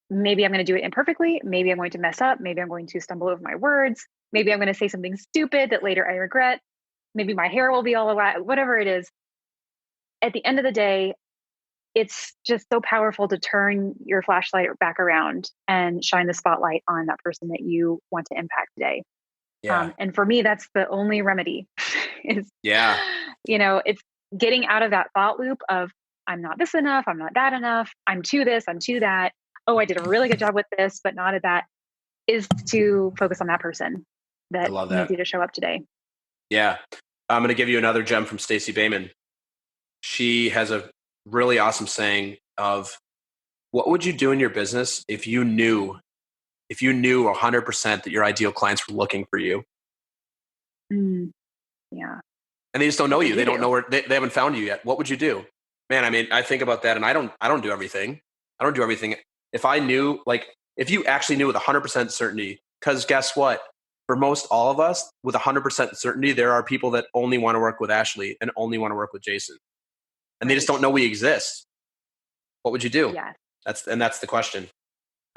[SPEAKER 2] Maybe I'm going to do it imperfectly. Maybe I'm going to mess up. Maybe I'm going to stumble over my words. Maybe I'm going to say something stupid that later I regret. Maybe my hair will be all awry, whatever it is. At the end of the day, it's just so powerful to turn your flashlight back around and shine the spotlight on that person that you want to impact today.
[SPEAKER 1] Yeah.
[SPEAKER 2] And for me, that's the only remedy is,
[SPEAKER 1] yeah.
[SPEAKER 2] It's getting out of that thought loop of, I'm not this enough. I'm not that enough. I'm to this. I'm to that. Oh, I did a really good job with this, but not at that, is to focus on that person that needs you to show up today.
[SPEAKER 1] Yeah. I'm going to give you another gem from Stacey Bayman. She has a really awesome saying of, what would you do in your business if you knew 100% that your ideal clients were looking for you?
[SPEAKER 2] Yeah.
[SPEAKER 1] And they just don't know you. They don't know where they haven't found you yet. What would you do? Man, I mean, I think about that, and I don't do everything. I don't do everything. If I knew, like, if you actually knew with 100% certainty, because guess what? For most all of us, with 100% certainty, there are people that only want to work with Ashley and only want to work with Jason. And they just don't know we exist. What would you do?
[SPEAKER 2] Yeah.
[SPEAKER 1] That's the question.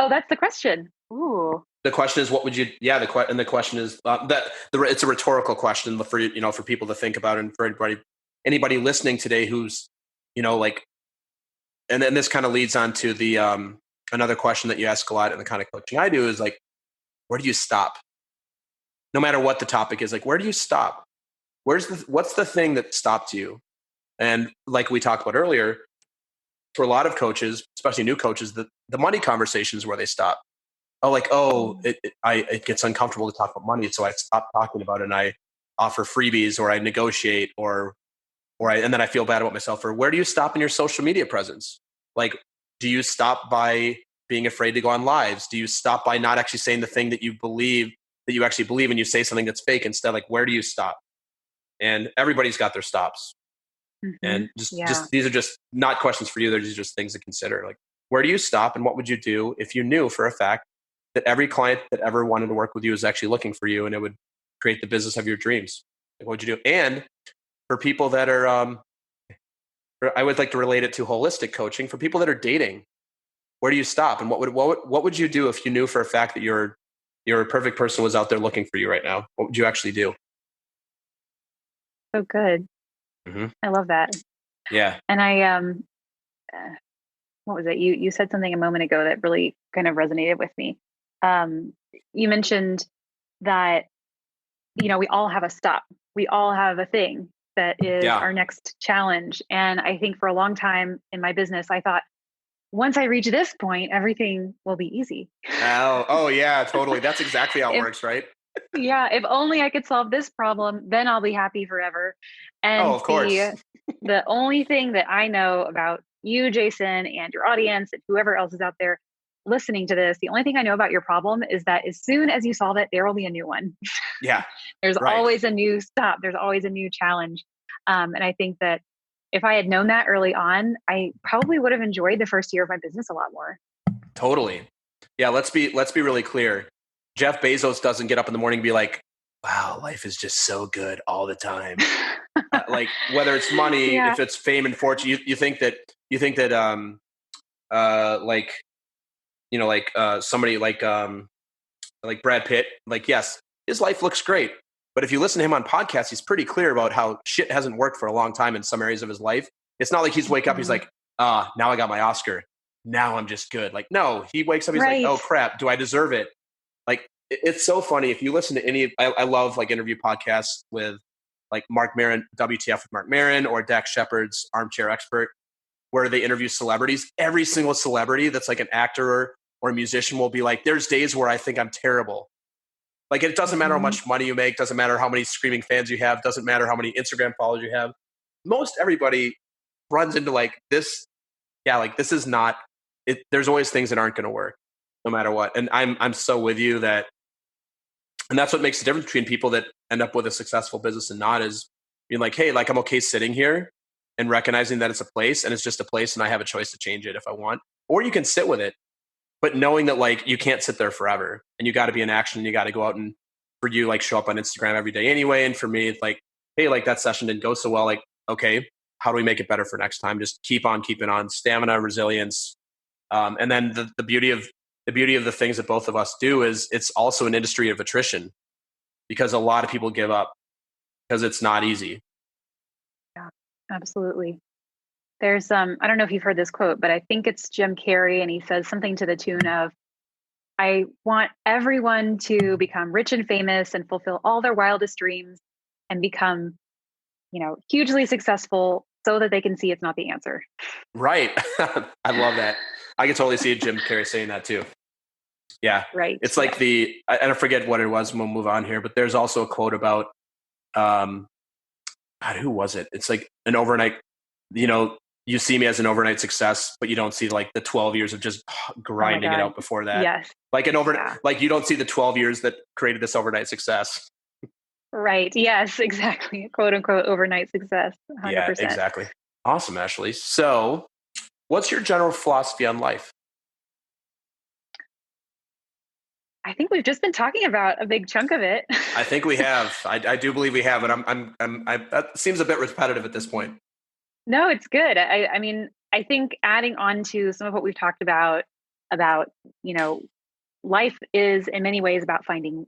[SPEAKER 2] Oh, that's the question. Ooh.
[SPEAKER 1] The question is, what would you? Yeah. The question is it's a rhetorical question for people to think about, and for anybody listening today who's, like, and then this kind of leads on to the another question that you ask a lot in the kind of coaching I do is, like, where do you stop? No matter what the topic is, like, where do you stop? What's the thing that stopped you? And like we talked about earlier, for a lot of coaches, especially new coaches, the money conversation is where they stop. It gets uncomfortable to talk about money, so I stop talking about it, and I offer freebies, or I negotiate, and then I feel bad about myself. Or where do you stop in your social media presence? Like, do you stop by being afraid to go on lives? Do you stop by not actually saying the thing that you actually believe, and you say something that's fake instead? Like, where do you stop? And everybody's got their stops. And just these are just not questions for you. They're just things to consider. Like, where do you stop, and what would you do if you knew for a fact that every client that ever wanted to work with you is actually looking for you, and it would create the business of your dreams? Like, what would you do? And for people that are, I would like to relate it to holistic coaching. For people that are dating, where do you stop, and what would you do if you knew for a fact that your perfect person was out there looking for you right now? What would you actually do?
[SPEAKER 2] So good. I love that.
[SPEAKER 1] Yeah.
[SPEAKER 2] And I, what was it? You said something a moment ago that really kind of resonated with me. You mentioned that, we all have a stop. We all have a thing that is our next challenge. And I think for a long time in my business, I thought, once I reach this point, everything will be easy.
[SPEAKER 1] Oh yeah, totally. That's exactly how it works, right?
[SPEAKER 2] Yeah. If only I could solve this problem, then I'll be happy forever. And
[SPEAKER 1] of course.
[SPEAKER 2] The only thing that I know about you, Jason, and your audience, and whoever else is out there listening to this, the only thing I know about your problem is that as soon as you solve it, there will be a new one.
[SPEAKER 1] Yeah.
[SPEAKER 2] There's always a new stop. There's always a new challenge. And I think that if I had known that early on, I probably would have enjoyed the first year of my business a lot more.
[SPEAKER 1] Totally. Yeah. Let's be really clear. Jeff Bezos doesn't get up in the morning and be like, wow, life is just so good all the time. Like, whether it's money, if it's fame and fortune, you think that somebody like Brad Pitt, like, yes, his life looks great. But if you listen to him on podcasts, he's pretty clear about how shit hasn't worked for a long time in some areas of his life. It's not like he's wake up, he's like, now I got my Oscar. Now I'm just good. Like, no, he wakes up, he's like, oh crap, do I deserve it? Like, it's so funny. If you listen to any, I love like interview podcasts with like Mark Maron, WTF with Mark Maron, or Dax Shepard's Armchair Expert, where they interview celebrities. Every single celebrity that's like an actor or a musician will be like, there's days where I think I'm terrible. Like, it doesn't matter how much money you make, doesn't matter how many screaming fans you have, doesn't matter how many Instagram followers you have. Most everybody runs into like this. Yeah, like, this is not it. There's always things that aren't going to work no matter what. And I'm so with you that, and that's what makes the difference between people that end up with a successful business and not, is being like, hey, like, I'm okay sitting here, and recognizing that it's a place and it's just a place and I have a choice to change it if I want. Or you can sit with it, but knowing that like you can't sit there forever and you got to be in action. You got to go out and for you, like show up on Instagram every day anyway. And for me, it's like, hey, like that session didn't go so well. Like, okay, how do we make it better for next time? Just keep on keeping on. Stamina, resilience. And then the beauty of the things that both of us do is it's also an industry of attrition because a lot of people give up because it's not easy.
[SPEAKER 2] Yeah, absolutely. There's I don't know if you've heard this quote, but I think it's Jim Carrey, and he says something to the tune of, I want everyone to become rich and famous and fulfill all their wildest dreams and become, hugely successful so that they can see it's not the answer.
[SPEAKER 1] Right. I love that. I can totally see Jim Carrey saying that too. Yeah.
[SPEAKER 2] Right.
[SPEAKER 1] It's like I forget what it was, and we'll move on here, but there's also a quote about, God, who was it? It's like an overnight, you see me as an overnight success, but you don't see like the 12 years of just grinding it out before that.
[SPEAKER 2] Yes.
[SPEAKER 1] Like like you don't see the 12 years that created this overnight success.
[SPEAKER 2] Right. Yes, exactly. Quote unquote overnight success. 100%.
[SPEAKER 1] Yeah, exactly. Awesome, Ashley. So what's your general philosophy on life?
[SPEAKER 2] I think we've just been talking about a big chunk of it.
[SPEAKER 1] I think we have. I do believe we have, but that seems a bit repetitive at this point.
[SPEAKER 2] No, it's good. I mean, I think adding on to some of what we've talked about, life is in many ways about finding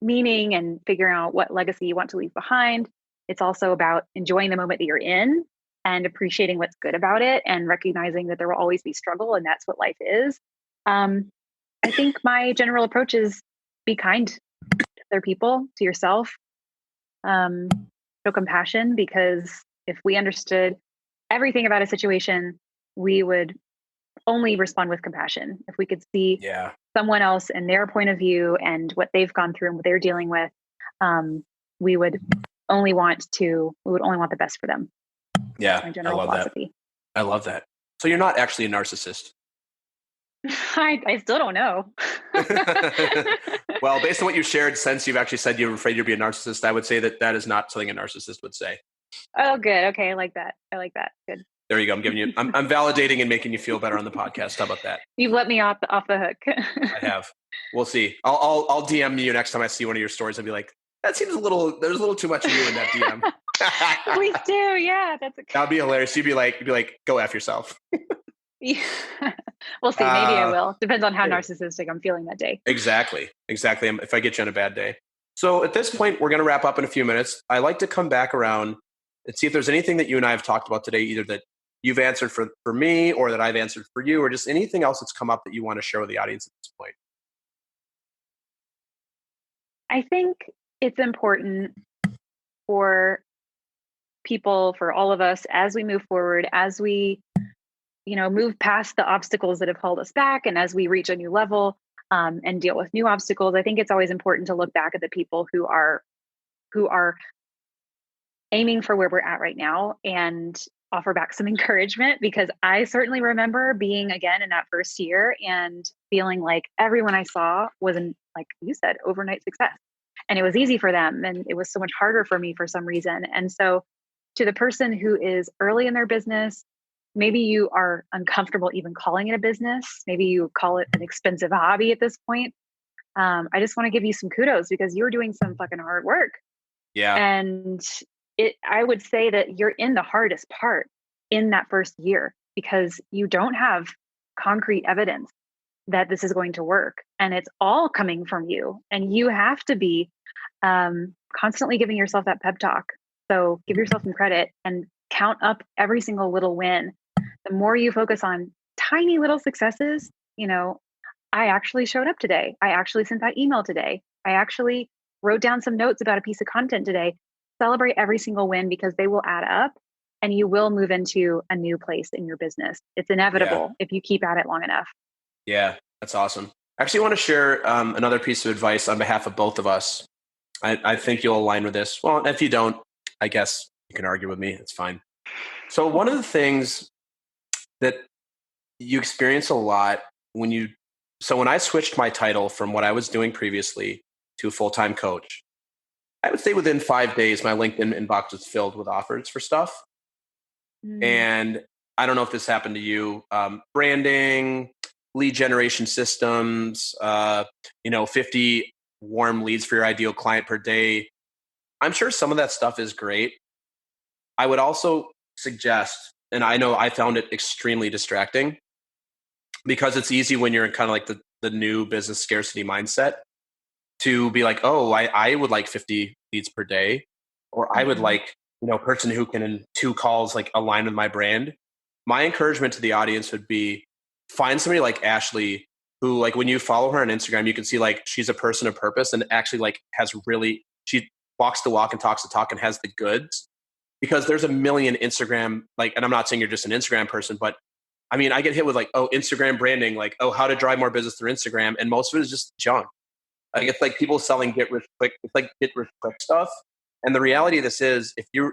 [SPEAKER 2] meaning and figuring out what legacy you want to leave behind. It's also about enjoying the moment that you're in and appreciating what's good about it and recognizing that there will always be struggle and that's what life is. I think my general approach is be kind to other people, to yourself, show compassion, because if we understood everything about a situation, we would only respond with compassion. If we could see someone else and their point of view and what they've gone through and what they're dealing with, we would only want the best for them.
[SPEAKER 1] Yeah.
[SPEAKER 2] That's my general philosophy.
[SPEAKER 1] I love that. So you're not actually a narcissist.
[SPEAKER 2] I still don't know.
[SPEAKER 1] Well, based on what you shared, since you've actually said you're afraid you'll be a narcissist, I would say that is not something a narcissist would say.
[SPEAKER 2] Oh, good. Okay. I like that. Good.
[SPEAKER 1] There you go. I'm validating and making you feel better on the podcast. How about that?
[SPEAKER 2] You've let me off the hook.
[SPEAKER 1] I have. We'll see. I'll DM you next time I see one of your stories and be like, that seems there's a little too much of you in that DM.
[SPEAKER 2] Please do. Yeah.
[SPEAKER 1] That'd be hilarious. You'd be like, go F yourself.
[SPEAKER 2] Yeah. We'll see. Maybe I will. Depends on how narcissistic I'm feeling that day.
[SPEAKER 1] Exactly. If I get you on a bad day. So at this point, we're going to wrap up in a few minutes. I like to come back around and see if there's anything that you and I have talked about today, either that you've answered for me or that I've answered for you, or just anything else that's come up that you want to share with the audience at this point.
[SPEAKER 2] I think it's important for people, for all of us, as we move forward, as we move past the obstacles that have held us back, and as we reach a new level and deal with new obstacles, I think it's always important to look back at the people who are aiming for where we're at right now and offer back some encouragement, because I certainly remember being again in that first year and feeling like everyone I saw was like you said, overnight success. And it was easy for them. And it was so much harder for me for some reason. And so to the person who is early in their business, maybe you are uncomfortable even calling it a business. Maybe you call it an expensive hobby at this point. I just want to give you some kudos because you're doing some fucking hard work.
[SPEAKER 1] Yeah.
[SPEAKER 2] And I would say that you're in the hardest part in that first year because you don't have concrete evidence that this is going to work. And it's all coming from you. And you have to be constantly giving yourself that pep talk. So give yourself some credit and count up every single little win. The more you focus on tiny little successes, I actually showed up today. I actually sent that email today. I actually wrote down some notes about a piece of content today. Celebrate every single win because they will add up and you will move into a new place in your business. It's inevitable if you keep at it long enough.
[SPEAKER 1] Yeah, that's awesome. I actually want to share another piece of advice on behalf of both of us. I think you'll align with this. Well, if you don't, I guess you can argue with me. It's fine. So one of the things that you experience a lot when I switched my title from what I was doing previously to a full-time coach, I would say within 5 days, my LinkedIn inbox was filled with offers for stuff. And I don't know if this happened to you. Branding, lead generation systems, 50 warm leads for your ideal client per day. I'm sure some of that stuff is great. I would also suggest, and I know I found it extremely distracting because it's easy when you're in kind of like the new business scarcity mindset to be like, oh, I would like 50 leads per day, or I would like, a person who can in 2 calls like align with my brand. My encouragement to the audience would be find somebody like Ashley who, like, when you follow her on Instagram, you can see like she's a person of purpose and actually like she walks the walk and talks the talk and has the goods. Because there's a million Instagram, like, and I'm not saying you're just an Instagram person, but I mean, I get hit with like, oh, Instagram branding, like, oh, how to drive more business through Instagram. And most of it is just junk. Like, it's like people selling get rich quick. It's like get rich quick stuff. And the reality of this is if you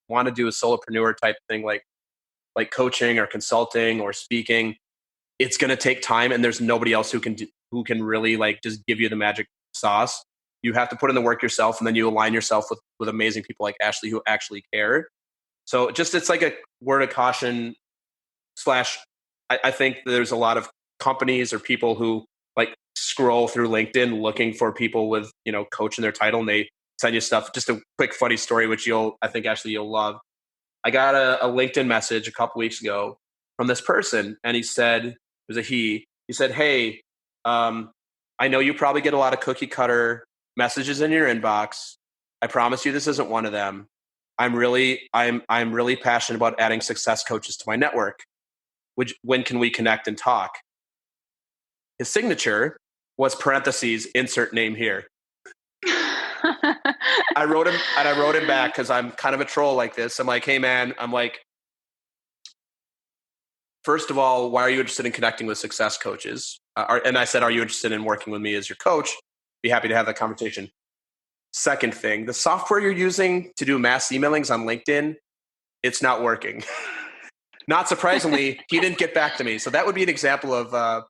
[SPEAKER 1] want to do a solopreneur type thing, like coaching or consulting or speaking, it's going to take time. And there's nobody else who can really like just give you the magic sauce. You have to put in the work yourself, and then you align yourself with amazing people like Ashley who actually care. So it's like a word of caution / I think there's a lot of companies or people who like scroll through LinkedIn looking for people with, coach in their title, and they send you stuff. Just a quick funny story, which I think Ashley, you'll love. I got a LinkedIn message a couple weeks ago from this person, and he said, he said, hey, I know you probably get a lot of cookie cutter messages in your inbox. I promise you this isn't one of them. I'm really passionate about adding success coaches to my network. When can we connect and talk? His signature was parentheses, insert name here. I wrote him back because I'm kind of a troll like this. I'm like, hey man, first of all, why are you interested in connecting with success coaches? And I said, are you interested in working with me as your coach? Be happy to have that conversation. Second thing, the software you're using to do mass emailings on LinkedIn, it's not working. Not surprisingly, he didn't get back to me. So that would be an example of,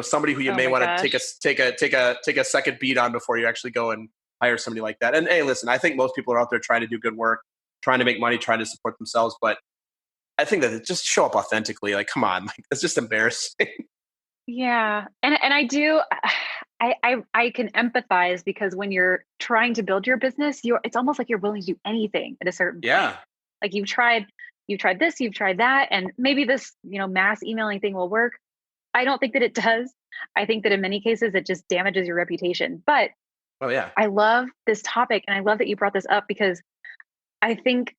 [SPEAKER 1] somebody who you may want to take a second beat on before you actually go and hire somebody like that. And hey, listen, I think most people are out there trying to do good work, trying to make money, trying to support themselves. But I think that just show up authentically. Like, come on, like, it's just embarrassing.
[SPEAKER 2] Yeah. And I do, I can empathize because when you're trying to build your business, it's almost like you're willing to do anything at a certain point. Like you've tried this, you've tried that, and maybe this, mass emailing thing will work. I don't think that it does. I think that in many cases it just damages your reputation. But I love this topic, and I love that you brought this up because I think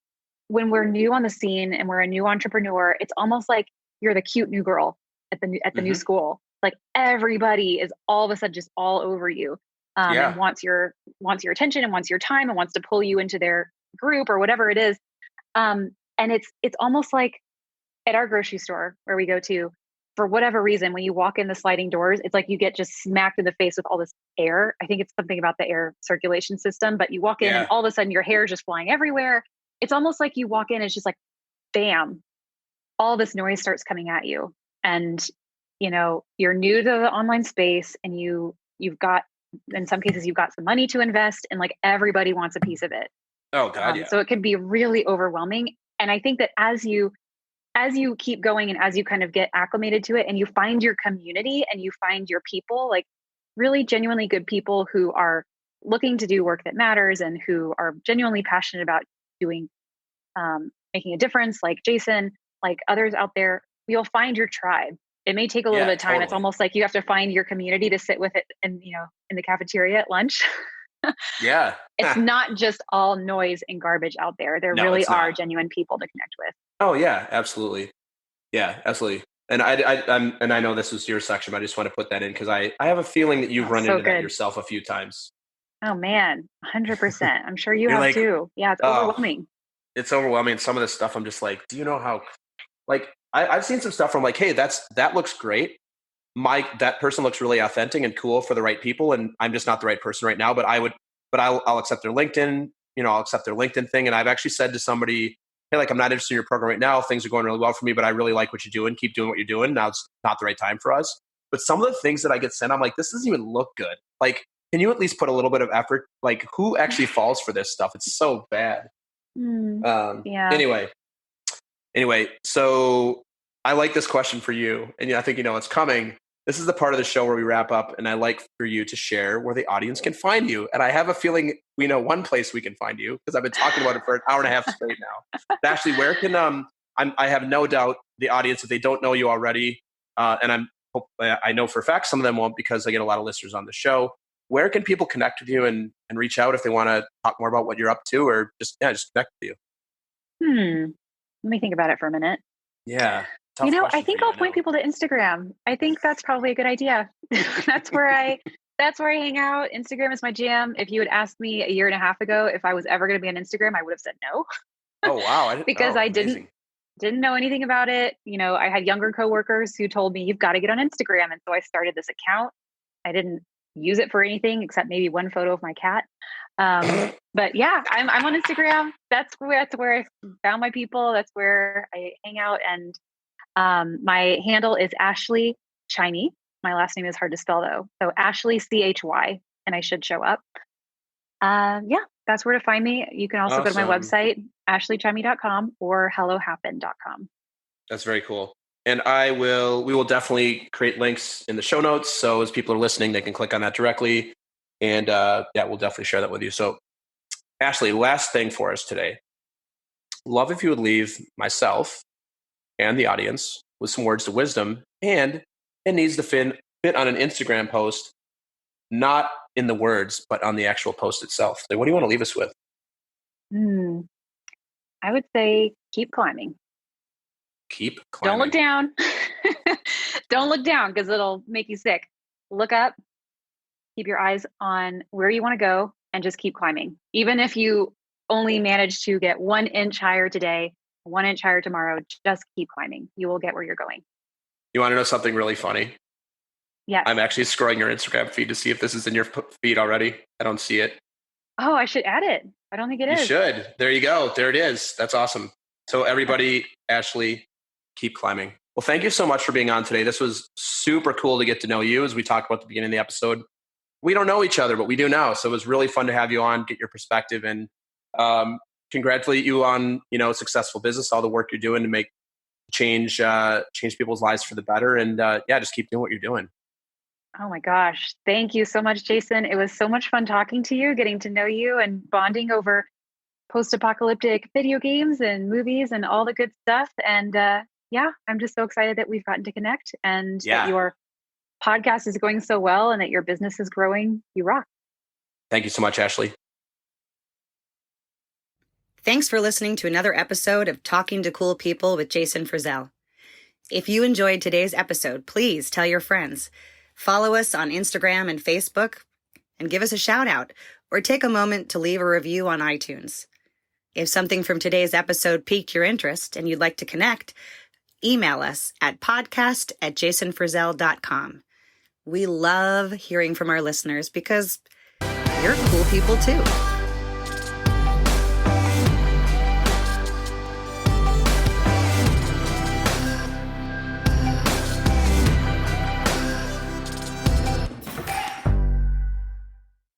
[SPEAKER 2] when we're new on the scene and we're a new entrepreneur, it's almost like you're the cute new girl at the new school. Like everybody is all of a sudden just all over you, and wants your attention and wants your time and wants to pull you into their group or whatever it is. And it's almost like at our grocery store where we go to, for whatever reason, when you walk in the sliding doors, it's like you get just smacked in the face with all this air. I think it's something about the air circulation system, but you walk in and all of a sudden your hair is just flying everywhere. It's almost like you walk in, it's just like, bam, all this noise starts coming at you. And, you're new to the online space, and you've got, in some cases, you've got some money to invest, and like everybody wants a piece of it.
[SPEAKER 1] Oh God, yeah.
[SPEAKER 2] So it can be really overwhelming. And I think that as you keep going and as you kind of get acclimated to it and you find your community and you find your people, like really genuinely good people who are looking to do work that matters and who are genuinely passionate about doing, making a difference, like Jason, like others out there, you'll find your tribe. It may take a little bit of time. Totally. It's almost like you have to find your community to sit with it and, in the cafeteria at lunch.
[SPEAKER 1] Yeah.
[SPEAKER 2] It's not just all noise and garbage out there. There really are genuine people to connect with.
[SPEAKER 1] Oh yeah, absolutely. Yeah, absolutely. And I know this was your section, but I just want to put that in because I have a feeling that you've run into that yourself a few times.
[SPEAKER 2] Oh man, 100%. I'm sure you have too. Yeah, it's overwhelming.
[SPEAKER 1] It's overwhelming. Some of this stuff, I'm just like, do you know how, like, I've seen some stuff from like, hey, that looks great. That person looks really authentic and cool for the right people. And I'm just not the right person right now, but I'll accept their LinkedIn, I'll accept their LinkedIn thing. And I've actually said to somebody, hey, like, I'm not interested in your program right now. Things are going really well for me, but I really like what you're doing. Keep doing what you're doing. Now it's not the right time for us. But some of the things that I get sent, I'm like, this doesn't even look good. Like, can you at least put a little bit of effort? Like, who actually falls for this stuff? It's so bad.
[SPEAKER 2] Yeah.
[SPEAKER 1] Anyway, Anyway, so I like this question for you, and I think you know it's coming. This is the part of the show where we wrap up, and I like for you to share where the audience can find you. And I have a feeling we know one place we can find you because I've been talking about it for an hour and a half straight now. But actually, where can I have no doubt the audience, if they don't know you already, and I know for a fact some of them won't because I get a lot of listeners on the show. Where can people connect with you and reach out if they want to talk more about what you're up to, or just connect with
[SPEAKER 2] you? Let me think about it for a minute.
[SPEAKER 1] Yeah.
[SPEAKER 2] I think I'll point people to Instagram. I think that's probably a good idea. That's where I hang out. Instagram is my jam. If you had asked me a year and a half ago if I was ever going to be on Instagram, I would have said no.
[SPEAKER 1] Oh, wow.
[SPEAKER 2] Because I didn't know anything about it. I had younger coworkers who told me, you've got to get on Instagram. And so I started this account. I didn't use it for anything except maybe one photo of my cat. But yeah, I'm on Instagram. That's where I found my people. That's where I hang out. And my handle is Ashley Chymiy. My last name is hard to spell though. So Ashley Chymiy, and I should show up. That's where to find me. You can also go to my website, ashleychymiy.com or hellohappen.com. That's
[SPEAKER 1] very cool. And we will definitely create links in the show notes. So as people are listening, they can click on that directly. And we'll definitely share that with you. So Ashley, last thing for us today. Love if you would leave myself and the audience with some words of wisdom, and it needs to fit on an Instagram post, not in the words, but on the actual post itself. So what do you want to leave us with?
[SPEAKER 2] I would say keep climbing.
[SPEAKER 1] Keep climbing.
[SPEAKER 2] Don't look down. Don't look down because it'll make you sick. Look up. Keep your eyes on where you want to go and just keep climbing. Even if you only manage to get 1 inch higher today, 1 inch higher tomorrow, just keep climbing. You will get where you're going.
[SPEAKER 1] You want to know something really funny?
[SPEAKER 2] Yes.
[SPEAKER 1] I'm actually scrolling your Instagram feed to see if this is in your feed already. I don't see it.
[SPEAKER 2] Oh, I should add it. I don't think it is.
[SPEAKER 1] You should. There you go. There it is. That's awesome. So everybody, Ashley, keep climbing. Well, thank you so much for being on today. This was super cool to get to know you as we talked about at the beginning of the episode. We don't know each other, but we do now. So it was really fun to have you on, get your perspective, and congratulate you on, successful business, all the work you're doing to make change people's lives for the better. And just keep doing what you're doing.
[SPEAKER 2] Oh my gosh. Thank you so much, Jason. It was so much fun talking to you, getting to know you and bonding over post-apocalyptic video games and movies and all the good stuff. And I'm just so excited that we've gotten to connect and that your podcast is going so well and that your business is growing. You rock.
[SPEAKER 1] Thank you so much, Ashley.
[SPEAKER 3] Thanks for listening to another episode of Talking to Cool People with Jason Frizzell. If you enjoyed today's episode, please tell your friends. Follow us on Instagram and Facebook and give us a shout out or take a moment to leave a review on iTunes. If something from today's episode piqued your interest and you'd like to connect, email us at podcast@jasonfrizzell.com. We love hearing from our listeners because you're cool people too.